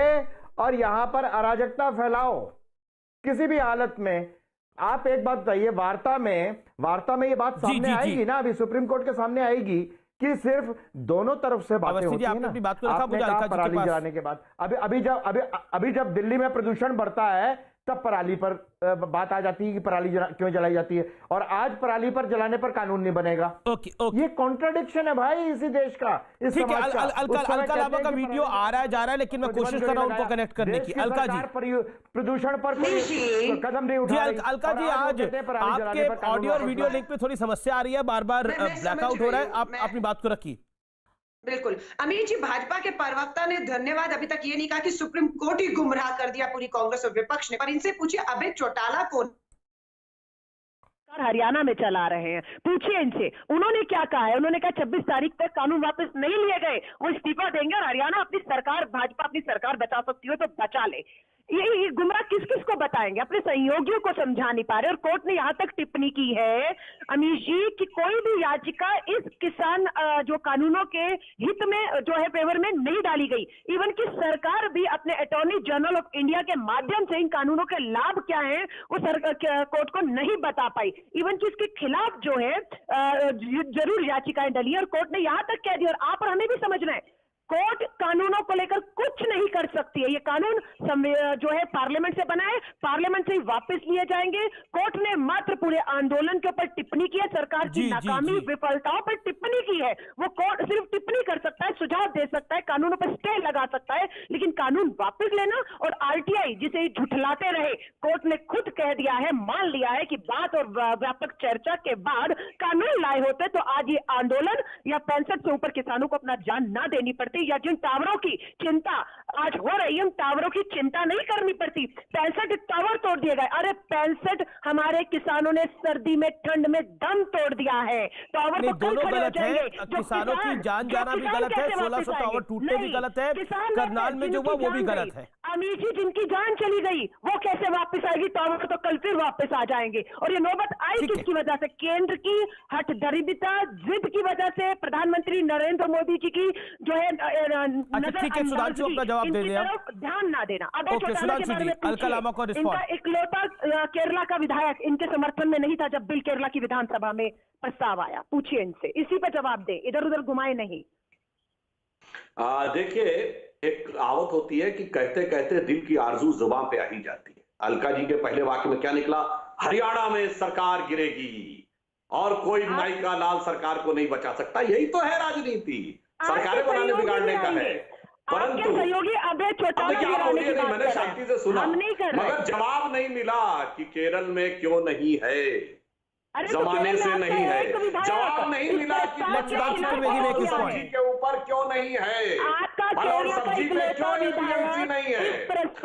और यहां पर अराजकता फैलाओ किसी भी हालत में। आप एक बात बताइए, वार्ता में ये बात सामने आएगी ना, अभी सुप्रीम कोर्ट के सामने आएगी कि सिर्फ दोनों तरफ से बातें होती हैं ना। आपने कहा पराली जलाने के बाद, अभी जब दिल्ली में प्रदूषण बढ़ता है तब पराली पर बात आ जाती है कि पराली क्यों जलाई जाती है, और आज पराली पर जलाने पर कानून नहीं बनेगा। ओके। ये कॉन्ट्रडिक्शन है भाई इसी देश का, इस समाज का। अलका लांबा का वीडियो आ रहा है, जा रहा है, लेकिन मैं कोशिश कर रहा हूं उनको कनेक्ट करने की। अलका जी, प्रदूषण पर कदम नहीं उठा रही। अलका जी, आज आपके ऑडियो और वीडियो लिंक पे थोड़ी समस्या आ रही है, बार बार ब्लैकआउट हो रहा है, आप अपनी बात को रखिए। बिल्कुल अमीर जी, भाजपा के प्रवक्ता ने धन्यवाद अभी तक ये नहीं कहा कि सुप्रीम कोर्ट ही गुमराह कर दिया पूरी कांग्रेस और विपक्ष ने, पर इनसे पूछिए अभय चौटाला को हरियाणा में चला रहे हैं, पूछिए इनसे, उन्होंने क्या कहा है। उन्होंने कहा 26 तारीख तक कानून वापस नहीं लिए गए, वो इस्तीफा देंगे और हरियाणा अपनी सरकार, भाजपा अपनी सरकार बचा सकती हो तो बचा ले। ये गुमराह किस किस को बताएंगे, अपने सहयोगियों को समझा नहीं पा रहे। और कोर्ट ने यहां तक टिप्पणी की है अमीश जी कि कोई भी याचिका इस किसान जो कानूनों के हित में जो है फेवर में नहीं डाली गई। इवन कि सरकार भी अपने अटॉर्नी जनरल ऑफ इंडिया के माध्यम से इन कानूनों के लाभ क्या है वो कोर्ट को नहीं बता पाई। इवन कि इसके खिलाफ जो है जरूर याचिकाएं डली और कोर्ट ने यहां तक कह दिया, और आप और हमें भी समझना है, कोर्ट कानूनों को लेकर कुछ नहीं कर सकती है। ये कानून जो है पार्लियामेंट से बना है, पार्लियामेंट से ही वापस लिए जाएंगे। कोर्ट ने मात्र पूरे आंदोलन के ऊपर टिप्पणी की है, सरकार की नाकामी विफलताओं पर टिप्पणी की है। वो कोर्ट सिर्फ टिप्पणी कर सकता है, सुझाव दे सकता है, कानूनों पर स्टे लगा सकता है, लेकिन कानून वापस लेना और आरटीआई जिसे झुठलाते रहे, कोर्ट ने खुद कह दिया है, मान लिया है कि बात और व्यापक चर्चा के बाद कानून लाए होते तो आज ये आंदोलन या 65 से ऊपर किसानों को अपना जान ना देनी पड़ती। थी या जिन टावरों की चिंता आज हो रही है, उन टावरों की चिंता नहीं करनी पड़ती। 65 टावर तोड़ दिए गए। अरे 65 हमारे किसानों ने सर्दी में ठंड में दम तोड़ दिया है। टावर नहीं, तो कल दोनों खड़े हो गलत है। जाएंगे। किसानों की जान जाना भी गलत है, 1600 टावर टूटने भी गलत है, करनाल में जो हुआ वो भी गलत है। अमीर जी जिनकी जान चली गई वो कैसे वापस आएगी? टावर तो कल फिर वापस आ जाएंगे। और ये नौबत आई किसकी वजह से? केंद्र की हठधर्मिता, जिद की वजह से, प्रधानमंत्री नरेंद्र मोदी जी की जो है ठीक है, सुधांशु अपना जवाब दे दें। ध्यान ना देना। अभय ओके, चौटाला के सुधांशु बारे जी, में पूछिए। अलका लामा को इनका रिस्पॉन्ड। इकलौता केरला का विधायक इनके समर्थन में नहीं था जब बिल केरला की विधानसभा में प्रस्ताव आया। पूछिए इनसे, इसी पर जवाब दे, इधर उधर घुमाए नहीं। देखिए, एक कहावत होती है कि कहते कहते दिल की आरजू जुबान पे आ ही जाती है। अलका जी के पहले वाक्य में क्या निकला? हरियाणा में सरकार गिरेगी और कोई नाई का लाल सरकार को नहीं बचा सकता। यही तो है राजनीति, सरकारें बनाने बिगाड़ने का है। परंतु सहयोगी अभय चौटाला मैंने शांति से सुना, मगर जवाब नहीं मिला कि केरल में क्यों नहीं है, जमाने से नहीं है। जवाब नहीं मिला कि सब्जी के ऊपर क्यों नहीं है, और सब्जी पे क्यों एपीएमसी नहीं है,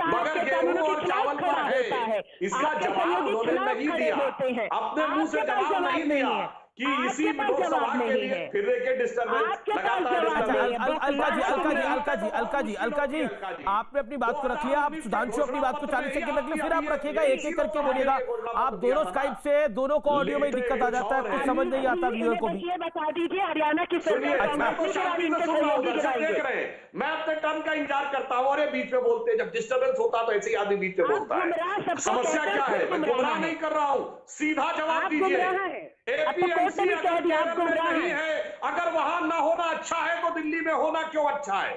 मगर गेहूं और चावल पर है। इसका जवाब उन्होंने नहीं दिया, अपने मुंह से जवाब नहीं दिया कि इसी लोकसभा के लिए फिर के डिस्टर्बेंस लगातार। अलका जी, आपने अपनी बात को रख लिया। आप सुधांशु अपनी बात को 40 सेकंड रख लिया, फिर आप रखिएगा, एक एक करके बोलिएगा। आप दोनों स्काइप से, दोनों को ऑडियो में दिक्कत आ जाता है, कुछ समझ नहीं आता व्यूअर को भी। बता दीजिए हरियाणा की सरकार मैं अपने टर्न का इंतजार करता हूँ और ये बीच में बोलते हैं। जब डिस्टर्बेंस होता तो ऐसे ही आदमी बीच में बोलता है। समस्या क्या है? मैं गुमराह नहीं कर रहा हूँ, सीधा जवाब दीजिए। एपीएमसी अगर केरल में नहीं है, अगर वहां ना होना अच्छा है तो दिल्ली में होना क्यों अच्छा है?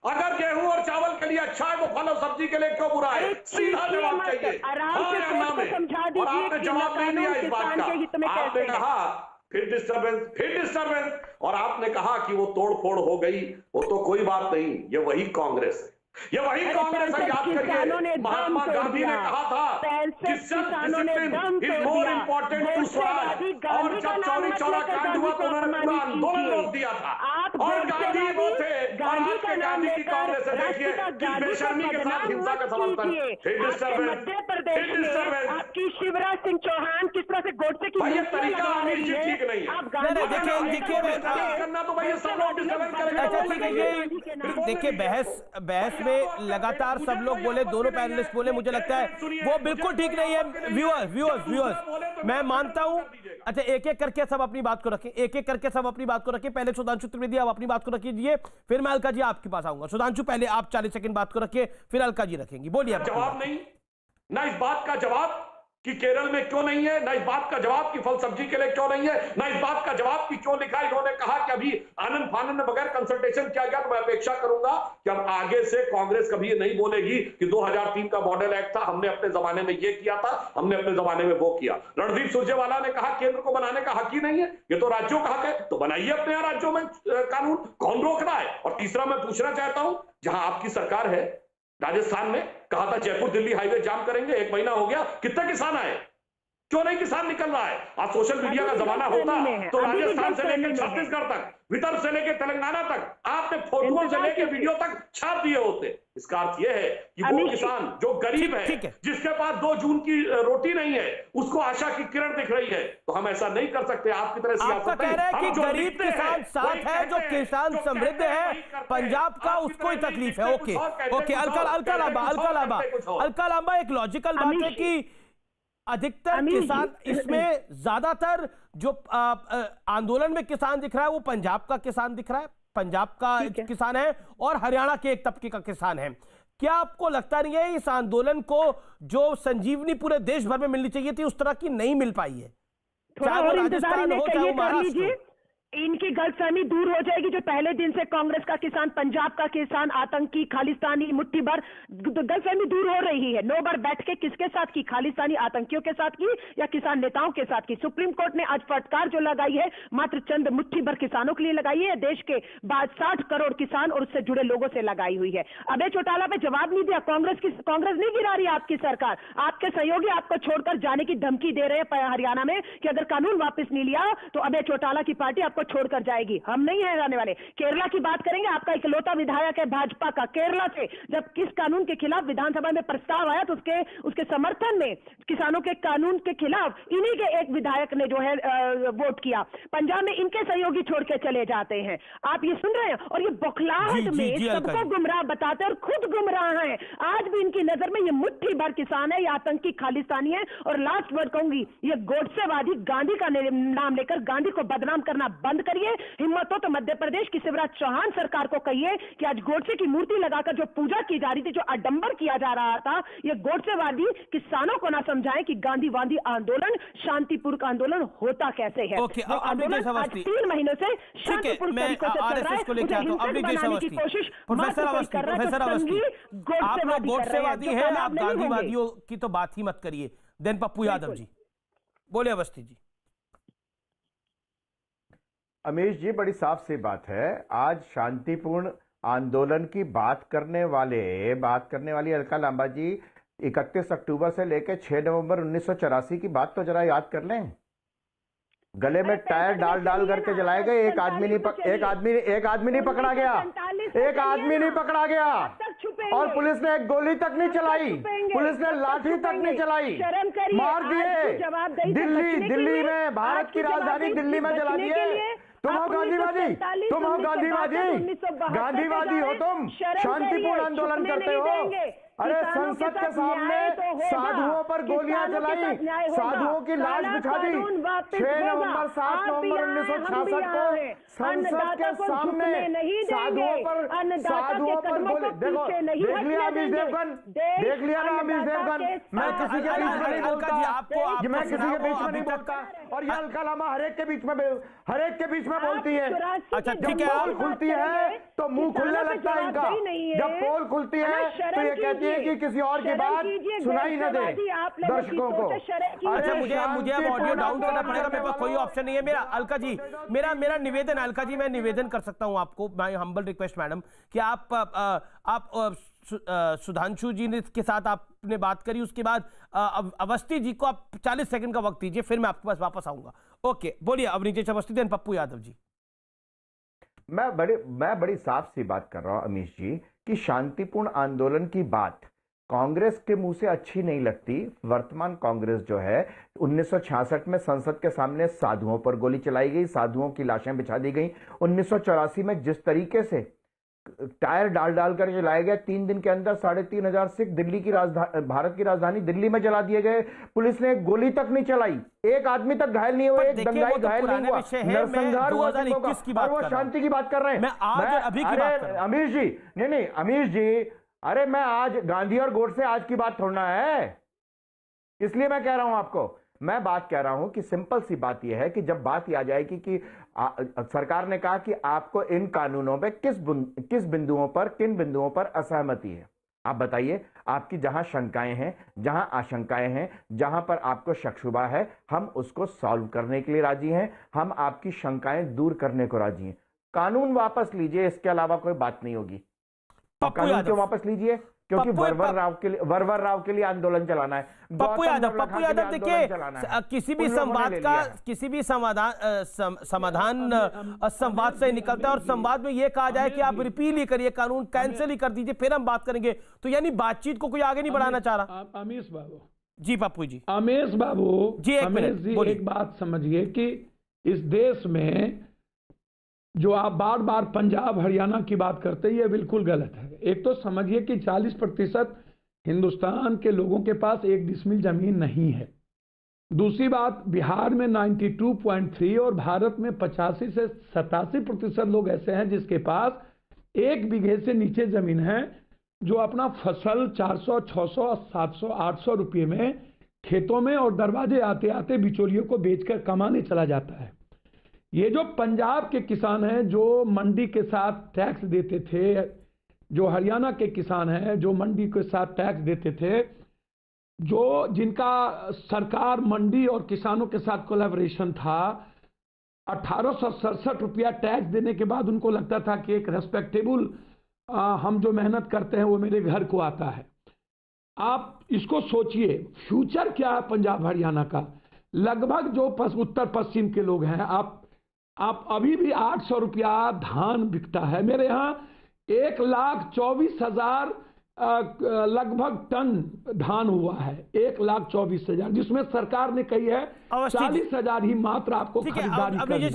अगर गेहूं और चावल के लिए अच्छा है तो फल और सब्जी के लिए क्यों बुरा है? सीधा जवाब चाहिए, हाँ या ना में। और आपने जवाब नहीं दिया इस बात का। आपने कहा फिर डिस्टर्बेंस, और आपने कहा कि वो तोड़ फोड़ हो गई। वो तो कोई बात नहीं, ये वही कांग्रेस है, ये वही कांग्रेस है। याद करिए, महात्मा गांधी ने कहा था कि self discipline is more important to Swaraj. और जब चौरी चौरा कांड हुआ तो उन्होंने पूरा आंदोलन रोक दिया था। और गांधी वो थे, और आज के गांधी की कांग्रेस है। देखिए किस बेशर्मी के साथ हिंसा का समर्थन। फिर डिस्टर्बेंस, आपकी शिवराज सिंह चौहान किस तरह से गोडसे की ये तरीका अमीर जी ठीक नहीं है। देखिए करना तो भाई सब लोग डिस्टर्बेंस करेंगे। देखिए, बहस में लगातार सब लोग बोले, दोनों पैनलिस्ट बोले, मुझे लगता है वो बिल्कुल ठीक नहीं है। व्यूअर्स, मैं मानता हूं। अच्छा, एक एक करके सब अपनी बात को रखें, एक एक करके सब अपनी बात को रखें। पहले सुधांशु त्रिवेदी, आप अपनी बात को रखिए, फिर मैं अलका जी आपके पास आऊंगा। सुधांशु, पहले आप 40 सेकंड बात को रखिए, फिर अलका जी रखेंगी। बोलिए। जवाब नहीं, ना इस बात का जवाब कि केरल में क्यों नहीं है, ना इस बात का जवाब कि फल सब्जी के लिए क्यों नहीं है, ना इस बात का जवाब कि क्यों लिखा। इन्होंने कहा कि अभी आनंद फानंद बगैर कंसल्टेशन किया गया। तो मैं अपेक्षा करूंगा कि अब आगे से कांग्रेस कभी ये नहीं बोलेगी कि 2003 का मॉडल एक्ट था, हमने अपने जमाने में ये किया था, हमने अपने जमाने में वो किया। रणदीप सुरजेवाला ने कहा केंद्र को बनाने का हक ही नहीं है, ये तो राज्यों का हक है। तो बनाइए अपने यहाँ राज्यों में कानून, कौन रोक रहा है? और तीसरा मैं पूछना चाहता हूं, जहां आपकी सरकार है, राजस्थान में कहा था जयपुर दिल्ली हाईवे जाम करेंगे, 1 महीना हो गया, कितने किसान आए? क्यों नहीं किसान निकल रहा है? आज सोशल मीडिया का जमाना होता तो राजस्थान से लेकर छत्तीसगढ़ तक, विदर्भ से लेकर तेलंगाना तक, आपने फोटो से लेकर वीडियो तक छाप दिए होते। इसका अर्थ यह है कि वो किसान जो गरीब है, जिसके पास 2 जून की रोटी नहीं है, उसको आशा की किरण दिख रही है। तो हम ऐसा नहीं कर सकते। आपकी तरह सियासत कह रहे हैं कि गरीब किसान साथ है, जो किसान समृद्ध है पंजाब का, उसको ही तकलीफ है। ओके, अलका लांबा, एक लॉजिकल बात है कि अधिकतर किसान, इसमें ज्यादातर जो आंदोलन में किसान दिख रहा है वो पंजाब का किसान दिख रहा है, पंजाब का किसान है और हरियाणा के एक तबके का किसान है। क्या आपको लगता नहीं है इस आंदोलन को जो संजीवनी पूरे देश भर में मिलनी चाहिए थी, उस तरह की नहीं मिल पाई है? चाहे वो राजस्थान हो, चाहे वो महाराष्ट्र। इनकी गलतफहमी दूर हो जाएगी। जो पहले दिन से कांग्रेस का किसान, पंजाब का किसान आतंकी, खालिस्तानी, मुट्ठी भर, गलतफहमी दूर हो रही है। 9 बार बैठ के किसके साथ की? खालिस्तानी आतंकियों के साथ की या किसान नेताओं के साथ की? सुप्रीम कोर्ट ने आज फटकार जो लगाई है मात्र चंद मुट्ठी भर किसानों के लिए लगाई है, देश के 60 करोड़ किसान और उससे जुड़े लोगों से लगाई हुई है। अभय चौटाला पे जवाब नहीं दिया। कांग्रेस नहीं गिरा रही आपकी सरकार, आपके सहयोगी आपको छोड़कर जाने की धमकी दे रहे हैं हरियाणा में कि अगर कानून वापस नहीं लिया तो अभय चौटाला की पार्टी आपको आपको छोड़कर जाएगी। हम नहीं है जाने वाले। केरला की बात करेंगे, आपका इकलौता विधायक है भाजपा का केरला से, जब किस कानून के खिलाफ विधानसभा में प्रस्ताव आया तो उसके समर्थन में किसानों के कानून के खिलाफ इन्हीं के एक विधायक ने जो है वोट किया। पंजाब में इनके सहयोगी छोड़ के चले जाते हैं। आप ये सुन रहे हैं, और ये बौखलाहट में सबको गुमराह बताते हैं और खुद गुमराह हैं। आज भी इनकी नजर में ये मुट्ठी भर किसान है, ये आतंकी खालिस्तानी है। और लास्ट वर्ड कहूंगी, ये गोडसेवादी गांधी का नाम लेकर गांधी को बदनाम करना बंद करिए। हिम्मत हो तो मध्य प्रदेश की शिवराज चौहान सरकार को कहिए कि आज गोडसे की मूर्ति लगाकर जो पूजा की जा रही थी, जो आडंबर किया जा रहा था, ये गोडसेवादी किसानों को ना समझाएं कि गांधीवादी आंदोलन शांतिपूर्वक आंदोलन होता कैसे है। आंदोलन आज 3 महीनों से शांतिपूर्वक तरीकों से चल रहा है, उसे हिंसक बनाने की कोशिश कर रहा है। आप लोग गोडसेवादी है, आप गांधीवादियों की तो बात ही मत करिए। देन पप्पू यादव जी बोले। अवस्थी जी। अमीश जी, बड़ी साफ सी बात है। आज शांतिपूर्ण आंदोलन की बात करने वाली अलका लांबा जी 31 अक्टूबर से लेकर 6 नवंबर 1984 की बात तो जरा याद कर लें। गले में टायर डाल करके जलाए गए। एक आदमी नहीं पकड़ा गया। एक आदमी नहीं पकड़ा गया और पुलिस ने एक गोली तक नहीं चलाई, पुलिस ने लाठी तक नहीं चलाई, मार दिए। दिल्ली में, भारत की राजधानी दिल्ली में जला दिए। तुम हो गांधीवादी, गांधीवादी हो तुम, शांतिपूर्ण आंदोलन करते हो। अरे संसद के सामने साधुओं पर गोलियां चलाई, साधुओं की लाश बिछा दी। 6 नवंबर 7 नवंबर 1966 को संसद के सामने साधुओं पर गोली। देखो, देख लिया अमीश देवगन, देख लिया ना अमीश देवगन। मैं किसी के बीच में नहीं बोलता, और ये अलका लांबा हरेक के बीच में बोलती है। अच्छा ठीक है, पोल खुलती है तो मुंह खुलने लगता है इनका। जब पोल खुलती है तो ये कहती है कि किसी और की बात सुनाई न दे दर्शकों को। अच्छा, मुझे अब ऑडियो डाउन करना पड़ेगा, मेरे पास कोई ऑप्शन नहीं है। मेरा अलका जी, मेरा निवेदन, अलका जी मैं निवेदन कर सकता हूं आपको, माय हम्बल रिक्वेस्ट मैडम, कि आप सुधांशु जी के साथ आपने बात करी, उसके बाद अवस्थी जी को आप 40 सेकंड का वक्त दीजिए, फिर मैं आपके पास वापस आऊंगा। ओके, बोलिए अवनीश अवस्थी, देन पप्पू यादव जी। मैं बड़ी साफ सी बात कर रहा हूं अमीश जी कि शांतिपूर्ण आंदोलन की बात कांग्रेस के मुंह से अच्छी नहीं लगती। वर्तमान कांग्रेस जो है 1966 में संसद के सामने साधुओं पर गोली चलाई गई, साधुओं की लाशें बिछा दी गई। 1984 में जिस तरीके से टायर डाल कर जलाए गए, 3 दिन के अंदर 3500 सिख भारत की राजधानी दिल्ली में जला दिए गए। पुलिस ने गोली तक नहीं चलाई, एक आदमी तक घायल नहीं हुआ, एक दंगाई घायल नहीं हुआ, नरसंहार हुआ। और वो शांति की बात कर रहे हैं। अमीश जी, नहीं अमीश जी, अरे मैं आज गांधी और गोडसे आज की बात थोड़ना है, इसलिए मैं कह रहा हूं आपको। मैं बात कह रहा हूं कि सिंपल सी बात यह है कि जब बात आ जाएगी कि सरकार ने कहा कि आपको इन कानूनों पे किन बिंदुओं पर असहमति है, आप बताइए। आपकी जहां शंकाएं हैं, जहां आशंकाएं हैं, जहां पर आपको शक-शुबा है, हम उसको सॉल्व करने के लिए राजी हैं, हम आपकी शंकाएं दूर करने को राजी हैं। कानून वापस लीजिए, इसके अलावा कोई बात नहीं होगी। कानून क्यों वापस लीजिए? क्योंकि वरवर राव के लिए आंदोलन चलाना है। पप्पू यादव देखिए, किसी भी संवाद से निकलता है, और संवाद में यह कहा जाए कि आप रिपील ही करिए, कानून कैंसिल ही कर दीजिए, फिर हम बात करेंगे, तो यानी बातचीत को कोई आगे नहीं बढ़ाना चाह रहा। अमीश बाबू जी, पप्पू जी, अमीश बाबू जी, एक बात समझिए कि इस देश में जो आप बार बार पंजाब हरियाणा की बात करते हैं, ये बिल्कुल गलत है। एक तो समझिए कि 40% हिंदुस्तान के लोगों के पास 1 डिसमिल जमीन नहीं है। दूसरी बात, बिहार में 92.3 और भारत में 85 से 87% लोग ऐसे हैं जिसके पास 1 बीघे से नीचे जमीन है, जो अपना फसल 400, 600, 700, 800 रुपये में खेतों में और दरवाजे आते आते बिचौलियों को बेचकर कमाने चला जाता है। ये जो पंजाब के किसान हैं जो मंडी के साथ टैक्स देते थे, जो हरियाणा के किसान हैं जो मंडी के साथ टैक्स देते थे, जिनका सरकार मंडी और किसानों के साथ कोलैबोरेशन था, 1867 रुपया टैक्स देने के बाद उनको लगता था कि एक रेस्पेक्टेबल हम जो मेहनत करते हैं वो मेरे घर को आता है। आप इसको सोचिए, फ्यूचर क्या है पंजाब हरियाणा का। लगभग जो उत्तर पश्चिम के लोग हैं, आप आप अभी भी 800 रुपया धान बिकता है। मेरे यहाँ 1,24,000 लगभग टन धान हुआ है, 1,24,000, जिसमें सरकार ने कही है 40,000 ही मात्र आपको खरीदारी करनी है।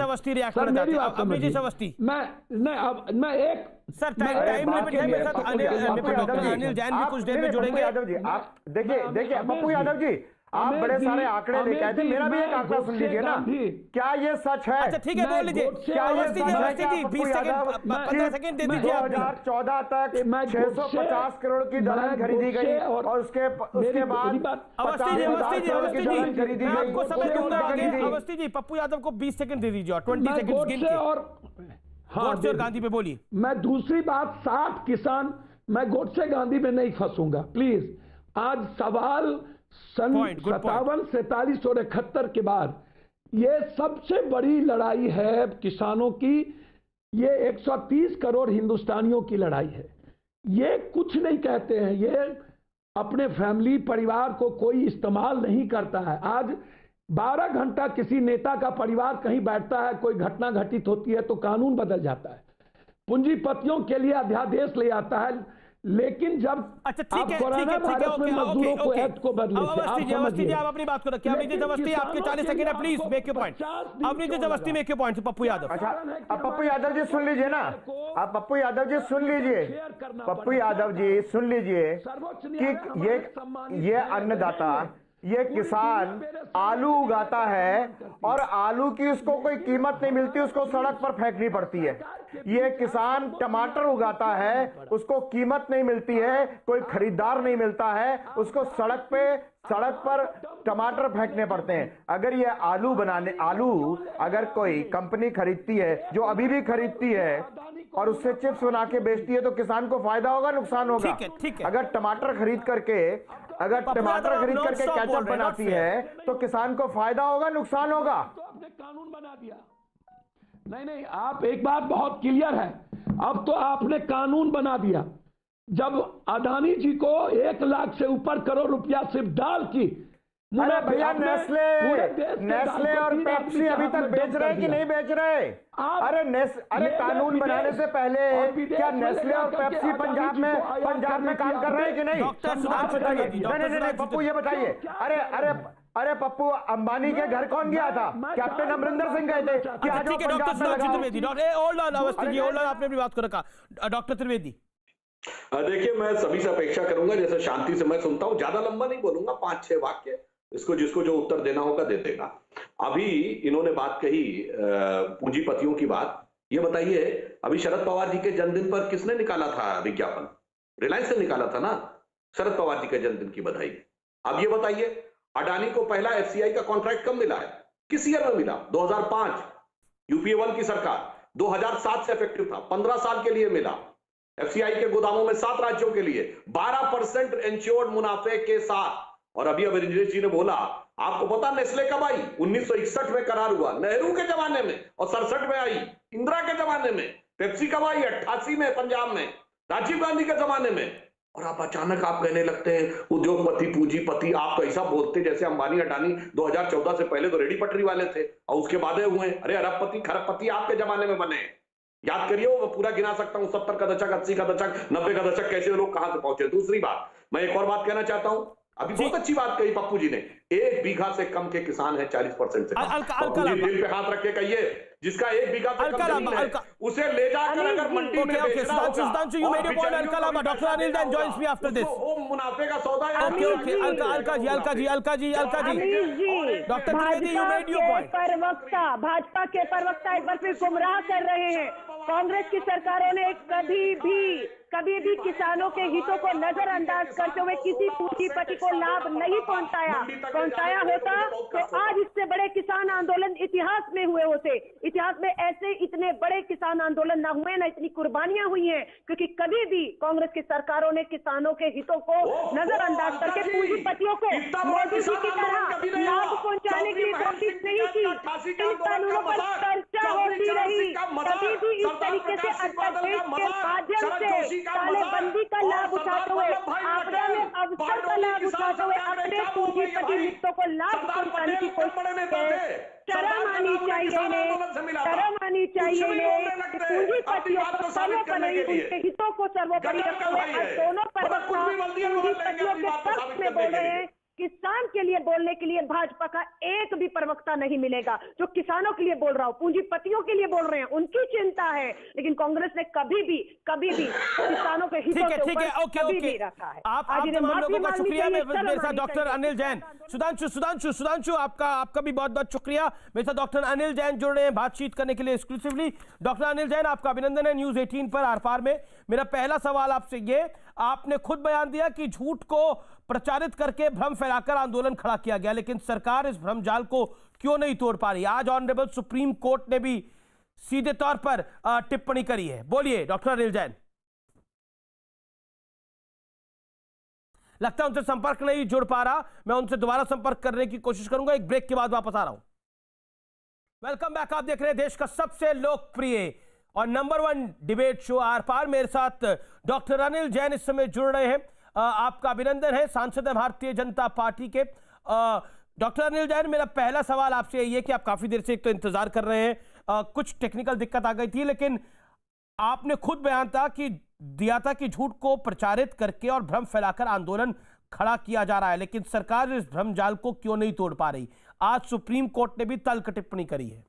सर मेरी बात समझिए, मैं एक सर टाइम लिमिट है मेरे साथ। अनिल जैन भी कुछ देर में जुड़ेंगे। यादव जी आप देखिए पप्पू यादव जी, आप बड़े सारे आंकड़े लेके आए थे, मेरा भी एक आंकड़ा सुन लीजिए ना, क्या ये सच है? अच्छा ठीक है, बोल लीजिए। क्या ये सच है कि 15 सेकंड दे दीजिए। 2014 तक 650 करोड़ की दलहन खरीदी गई और उसके बाद अवस्थी जी आपको समय दूंगा आगे। अवस्थी जी पप्पू यादव को 20 सेकंड दे दीजिए और 20 सेकंड गिन के। हाँ गांधी पे बोलिए। मैं दूसरी बात 60 किसान, मैं गोडसे गांधी में नहीं फंसूंगा प्लीज। आज सवाल सन 57, 47 और 71 के बाद ये सबसे बड़ी लड़ाई है किसानों की। ये 130 करोड़ हिंदुस्तानियों की लड़ाई है। ये कुछ नहीं कहते हैं, ये अपने फैमिली परिवार को कोई इस्तेमाल नहीं करता है। आज 12 घंटा किसी नेता का परिवार कहीं बैठता है, कोई घटना घटित होती है तो कानून बदल जाता है, पूंजीपतियों के लिए अध्यादेश ले आता है। लेकिन जब अच्छा ठीक है मजदूरों को एक्ट को बदले अवस्थी जी आप अपनी बात को रखिए। अभिजीत अवस्थी आपके 40 सेकंड है, please make your point. Abhijeet Awasthi make your point. Pappu Yadav. अच्छा अब पप्पू यादव जी सुन लीजिए ना, आप पप्पू यादव जी सुन लीजिए, पप्पू यादव जी सुन लीजिए कि ये अन्नदाता, ये किसान आलू उगाता है और आलू की उसको कोई कीमत नहीं मिलती, उसको सड़क पर फेंकनी पड़ती है। ये किसान टमाटर उगाता है, उसको कीमत नहीं मिलती है, कोई खरीदार नहीं मिलता है, उसको सड़क पर टमाटर फेंकने पड़ते हैं। अगर ये आलू अगर कोई कंपनी खरीदती है, जो अभी भी खरीदती है, और उससे चिप्स बना के बेचती है, तो किसान को फायदा होगा नुकसान होगा? ठीक है। अगर टमाटर खरीद करके केचप बनाती है तो किसान को फायदा होगा नुकसान होगा? तो आपने कानून बना दिया। नहीं, आप एक बात बहुत क्लियर है, अब तो आपने कानून बना दिया। जब अदानी जी को 1 लाख से ऊपर करोड़ रुपया सिर्फ दाल की, अरे भैया नेस्ले और पेप्सी अभी तक बेच रहे कि नहीं बेच रहे? अरे कानून बनाने से पहले क्या नेस्ले और पेप्सी पंजाब में काम कर रहे हैं कि नहीं? आप बताइए। नहीं पप्पू ये बताइए। अरे पप्पू, अंबानी के घर कौन गया था? कैप्टन अमरिंदर सिंह गए थे कि आज वो पंजाब में लगाओ। आपने अपनी बात को रखा। डॉक्टर त्रिवेदी। देखिए मैं सभी से अपेक्षा करूंगा, जैसे शांति से मैं सुनता हूं, ज्यादा लंबा नहीं बोलूंगा, 5-6 वाक्य, इसको जिसको जो उत्तर देना होगा दे देगा। अभी इन्होंने बात कही पूंजीपतियों की बात। ये बताइए, अभी शरद पवार जी के जन्मदिन पर किसने निकाला था विज्ञापन? रिलायंस ने निकाला था ना, शरद पवार जी के जन्मदिन की बधाई। अब ये बताइए, अडानी को पहला एफसीआई का कॉन्ट्रैक्ट कब मिला है? किस ईयर में मिला? 2005, यूपीए 1 की सरकार। 2007 से इफेक्टिव था, 15 साल के लिए मिला। एफसीआई के गोदामों में 7 राज्यों के लिए 12% इंश्योर्ड मुनाफे के साथ। और अभी अमरिंदर जी ने बोला, आपको पता नेस्ले कब आई? 1961 में करार हुआ, नेहरू के जमाने में, और 67 में आई इंदिरा के जमाने में। पेप्सी कब आई? 88 में पंजाब में, राजीव गांधी के जमाने में। और आप अचानक आप कहने लगते हैं उद्योगपति, पूंजीपति। आप तो ऐसा बोलते जैसे अंबानी अडानी 2014 से पहले तो रेडी पटरी वाले थे और उसके बाद हुए। अरे अरबपति खरबपति आपके जमाने में बने। याद करिए, वो पूरा गिना सकता हूं, 70 का दशक, 80 का दशक, 90 का दशक, कैसे लोग कहां से पहुंचे। दूसरी बात, मैं एक और बात कहना चाहता हूं। अभी बहुत अच्छी बात कही पप्पू जी ने, 1 बीघा से कम के किसान है 40% से कम। पप्पू जी दिल पे हाथ रख के कहिए, जिसका 1 बीघा से कम जमीन है, उसे ले जाकर अगर मंडी में बेचना होगा। Doctor Anil Jain joins me after this. मुनाफे का सौदा है। Alka ji, doctor Trivedi, you made your point. Bhajpa के प्रवक्ता एक बार फिर गुमराह कर रहे हैं। कांग्रेस की सरकारों ने कभी भी किसानों के हितों को नजरअंदाज करते हुए किसी पूंजीपति को लाभ नहीं पहुंचाया होता तो आज इससे बड़े किसान आंदोलन इतिहास में हुए होते। इतिहास में ऐसे इतने बड़े किसान आंदोलन ना हुए, ना इतनी कुर्बानियां हुई हैं, क्योंकि कभी भी कांग्रेस की सरकारों ने किसानों के हितों को नजरअंदाज करके पूंजीपतियों को मोदी जी की तरह लाभ पहुंचाने की कोशिश नहीं की। इन कानूनों पर चर्चा होती रही, कभी भी इस तरीके से अध्यादेश के माध्यम से तालेबंदी का लाभ उठाते हुए आपदा में अवसर का लाभ उठाते हुए अपने पूंजीपति मित्रों को लाभ पहुंचाने की कोशिश, शर्म आनी चाहिए इन्हें, शर्म आनी चाहिए इन्हें। पूंजीपतियों को सर्वोपरि, उनके हितों को सर्वोपरि रखते हुए दोनों प्रवक्ता पूंजीपतियों के पक्ष में बोल रहे हैं। किसान के लिए बोलने के लिए भाजपा का एक भी प्रवक्ता नहीं मिलेगा जो किसानों के लिए बोल रहा हो, पूंजीपतियों के लिए बोल रहे हैं, उनकी चिंता है। लेकिन कांग्रेस ने कभी भी किसानों के हितों से ऊपर कभी नहीं रखा है। आप तमाम लोगों का शुक्रिया। मेरे साथ डॉक्टर अनिल जैन, सुधांशु आपका भी बहुत बहुत शुक्रिया। मेरे साथ डॉक्टर अनिल जैन जुड़ रहे हैं बातचीत करने के लिए एक्सक्लूसिवली। डॉक्टर अनिल जैन, आपका अभिनंदन है न्यूज 18 पर आर पार में। मेरा पहला सवाल आपसे ये, आपने खुद बयान दिया कि झूठ को प्रचारित करके भ्रम फैलाकर आंदोलन खड़ा किया गया, लेकिन सरकार इस भ्रम जाल को क्यों नहीं तोड़ पा रही? आज ऑनरेबल सुप्रीम कोर्ट ने भी सीधे तौर पर टिप्पणी करी है। बोलिए डॉक्टर अनिल जैन। लगता है उनसे संपर्क नहीं जुड़ पा रहा, मैं उनसे दोबारा संपर्क करने की कोशिश करूंगा। एक ब्रेक के बाद वापस आ रहा हूं। Welcome back. आप देख रहे हैं देश का सबसे लोकप्रिय और नंबर 1 डिबेट शो आर पार। मेरे साथ डॉक्टर अनिल जैन इस समय जुड़ रहे हैं। आपका अभिनंदन है, सांसद है भारतीय जनता पार्टी के। डॉक्टर अनिल जैन, मेरा पहला सवाल आपसे यही है कि आप काफी देर से एक तो इंतजार कर रहे हैं, कुछ टेक्निकल दिक्कत आ गई थी, लेकिन आपने खुद बयान दिया था कि झूठ को प्रचारित करके और भ्रम फैलाकर आंदोलन खड़ा किया जा रहा है, लेकिन सरकार इस भ्रम जाल को क्यों नहीं तोड़ पा रही? आज सुप्रीम कोर्ट ने भी तल्ख टिप्पणी करी है।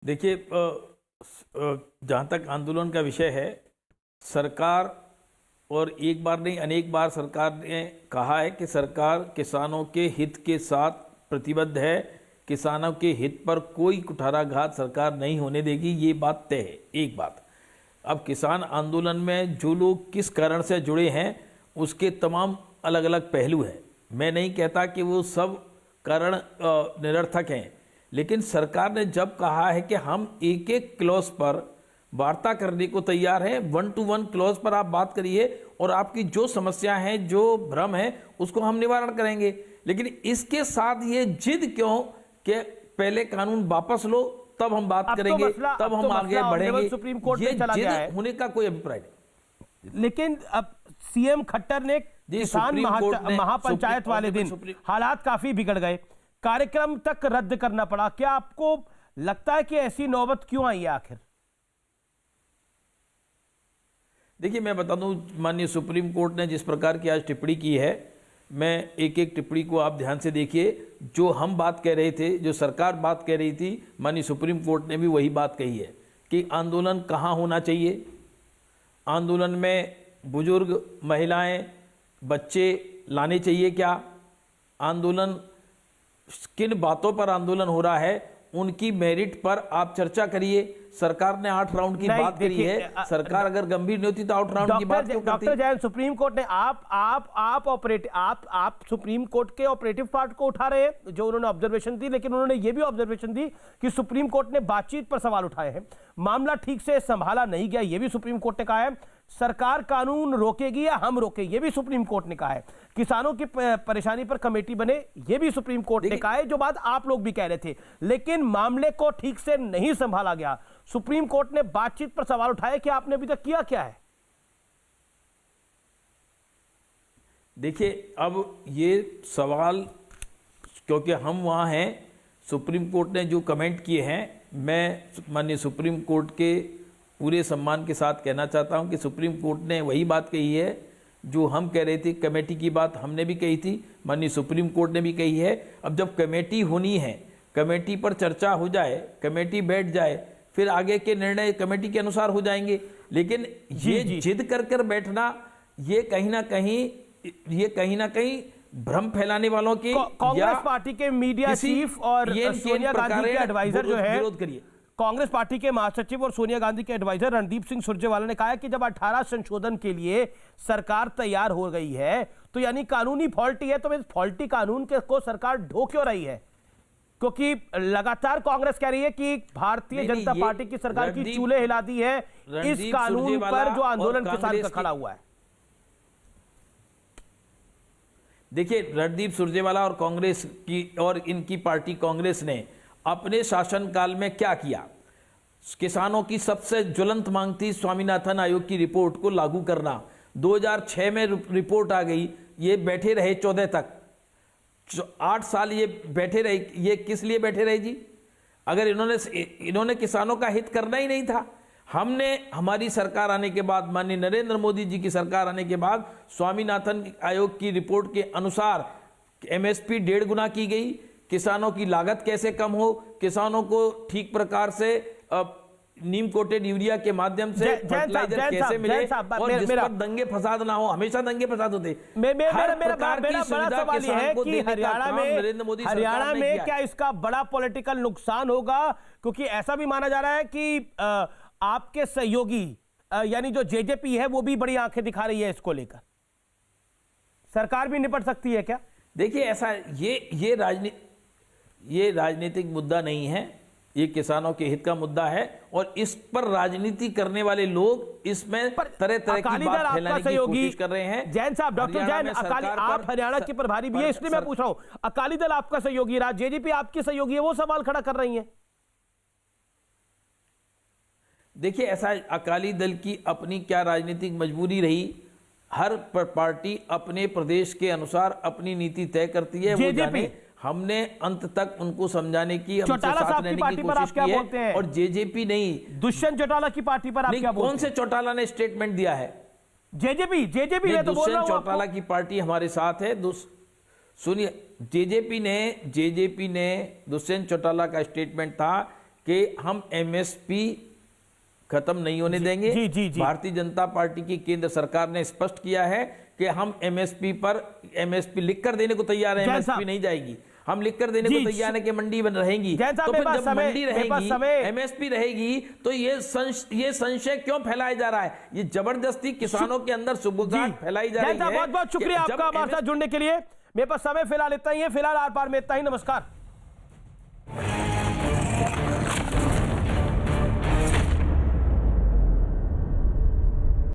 देखिए, जहाँ तक आंदोलन का विषय है, सरकार, और एक बार नहीं अनेक बार सरकार ने कहा है कि सरकार किसानों के हित के साथ प्रतिबद्ध है, किसानों के हित पर कोई कुठाराघात सरकार नहीं होने देगी, ये बात तय है। एक बात, अब किसान आंदोलन में जो लोग किस कारण से जुड़े हैं उसके तमाम अलग अलग पहलू हैं। मैं नहीं कहता कि वो सब कारण निरर्थक हैं, लेकिन सरकार ने जब कहा है कि हम एक एक क्लॉज पर वार्ता करने को तैयार हैं, 1 to 1 क्लॉज पर आप बात करिए और आपकी जो समस्या है, जो भ्रम है, उसको हम निवारण करेंगे। लेकिन इसके साथ ये जिद क्यों कि पहले कानून वापस लो तब हम बात करेंगे, तब हम आगे बढ़ेंगे, सुप्रीम कोर्ट ये में चला गया है, होने का कोई अभिप्राय नहीं। लेकिन अब सीएम खट्टर ने किसान महापंचायत वाले दिन हालात काफी बिगड़ गए, कार्यक्रम तक रद्द करना पड़ा। क्या आपको लगता है कि ऐसी नौबत क्यों आई है आखिर? देखिए, मैं बता दूं, माननीय सुप्रीम कोर्ट ने जिस प्रकार की आज टिप्पणी की है, मैं एक एक टिप्पणी को आप ध्यान से देखिए। जो हम बात कह रहे थे, जो सरकार बात कह रही थी, माननीय सुप्रीम कोर्ट ने भी वही बात कही है कि आंदोलन कहाँ होना चाहिए, आंदोलन में बुजुर्ग, महिलाएं, बच्चे लाने चाहिए क्या, आंदोलन किन बातों पर आंदोलन हो रहा है उनकी मेरिट पर आप चर्चा करिए। सरकार ने 8 राउंड की बात करी है, सरकार अगर गंभीर नहीं होती तो 8 राउंड की बात क्यों करती? डॉक्टर जैन, सुप्रीम कोर्ट ने आप सुप्रीम कोर्ट के ऑपरेटिव पार्ट को उठा रहे हैं जो उन्होंने ऑब्जर्वेशन दी, लेकिन उन्होंने ये भी ऑब्जर्वेशन दी कि सुप्रीम कोर्ट ने बातचीत पर सवाल उठाए हैं, मामला ठीक से संभाला नहीं गया, ये भी सुप्रीम कोर्ट ने कहा है। सरकार कानून रोकेगी या हम रोके, ये भी सुप्रीम कोर्ट ने कहा है। किसानों की परेशानी पर कमेटी बने, ये भी सुप्रीम कोर्ट ने कहा है, जो बात आप लोग भी कह रहे थे, लेकिन मामले को ठीक से नहीं संभाला गया। सुप्रीम कोर्ट ने बातचीत पर सवाल उठाए कि आपने अभी तक किया क्या है? देखिए, अब ये सवाल क्योंकि हम वहाँ हैं, सुप्रीम कोर्ट ने जो कमेंट किए हैं, मैं माननीय सुप्रीम कोर्ट के पूरे सम्मान के साथ कहना चाहता हूं कि सुप्रीम कोर्ट ने वही बात कही है जो हम कह रहे थे। कमेटी की बात हमने भी कही थी, माननीय सुप्रीम कोर्ट ने भी कही है। अब जब कमेटी होनी है, कमेटी पर चर्चा हो जाए, कमेटी बैठ जाए, फिर आगे के निर्णय कमेटी के अनुसार हो जाएंगे। लेकिन ये जिद कर बैठना, ये कहीं ना कहीं भ्रम फैलाने वालों की, कांग्रेस पार्टी के मीडिया चीफ और सोनिया गांधी के एडवाइजर जो है, विरोध करिए। कांग्रेस पार्टी के महासचिव और सोनिया गांधी के एडवाइजर रणदीप सिंह सुरजेवाला ने कहा है कि जब 18 संशोधन के लिए सरकार तैयार हो गई है तो यानी कानूनी फॉल्टी है, तो इस फॉल्टी कानून को सरकार ढो क्यों रही है? क्योंकि लगातार कांग्रेस कह रही है कि भारतीय जनता पार्टी की सरकार की चूल्हे हिला दी है इस कानून पर जो आंदोलन किसान का खड़ा हुआ है। देखिए, रणदीप सुरजेवाला और कांग्रेस की और इनकी पार्टी कांग्रेस ने अपने शासनकाल में क्या किया? किसानों की सबसे ज्वलंत मांग थी स्वामीनाथन आयोग की रिपोर्ट को लागू करना। 2006 में रिपोर्ट आ गई, ये बैठे रहे 14 तक, 8 साल ये बैठे रहे। ये किस लिए बैठे रहे जी? अगर इन्होंने किसानों का हित करना ही नहीं था। हमने, हमारी सरकार आने के बाद, माननीय नरेंद्र मोदी जी की सरकार आने के बाद स्वामीनाथन आयोग की रिपोर्ट के अनुसार एमएसपी 1.5 गुना की गई। किसानों की लागत कैसे कम हो, किसानों को ठीक प्रकार से नीम कोटेड यूरिया के माध्यम से फर्टिलाइजर कैसे मिले और जिस पर दंगे फसाद ना हो। हमेशा दंगे फसाद होते। मेरा बड़ा सवाल यह है कि हरियाणा में क्या इसका बड़ा पॉलिटिकल नुकसान होगा? क्योंकि ऐसा भी माना जा रहा है कि आपके सहयोगी यानी जो जेजेपी है वो भी बड़ी आंखें दिखा रही है इसको लेकर। सरकार भी निपट सकती है क्या? देखिए, ऐसा ये राजनीतिक मुद्दा नहीं है, ये किसानों के हित का मुद्दा है और इस पर राजनीति करने वाले लोग इसमें तरह तरह की बात फैलाने की कोशिश कर रहे हैं। जैन साहब, डॉक्टर जैन, आप हरियाणा के प्रभारी भी है, इसलिए मैं पूछ रहा हूं, अकाली दल आपका सहयोगी रहा, जेजेपी आपकी सहयोगी है, वो सवाल खड़ा कर रही है। देखिए, ऐसा अकाली दल की अपनी क्या राजनीतिक मजबूरी रही, हर पार्टी अपने प्रदेश के अनुसार अपनी नीति तय करती है। वो जाने, हमने अंत तक उनको समझाने की, चौटाला साहब की पार्टी पर आप क्या बोलते हैं? और जेजेपी नहीं, दुष्यंत चौटाला की पार्टी पर आप क्या बोलते हैं? कौन से चौटाला ने स्टेटमेंट दिया है? जेजेपी मैं तो बोल रहा हूं, दुष्यंत चौटाला की पार्टी हमारे साथ है। सुनिए, जेजेपी ने दुष्यंत चौटाला का स्टेटमेंट था कि हम एमएसपी खत्म नहीं होने देंगे। भारतीय जनता पार्टी की केंद्र सरकार ने स्पष्ट किया है कि हम एमएसपी लिखकर देने को तैयार हैं। एमएसपी नहीं जाएगी, हम लिखकर देने को तैयार है कि मंडी बन रहेंगी। तो फिर जब मंडी रहेगी, एमएसपी रहेगी, तो ये संशय क्यों फैलाया जा रहा है? ये जबरदस्ती किसानों के अंदर सुबुगाहट फैलाई जा रही है। बहुत बहुत शुक्रिया आपका हमारे साथ जुड़ने के लिए। मेरे पास समय फिलहाल इतना ही है, फिलहाल आर पार में इतना ही। नमस्कार।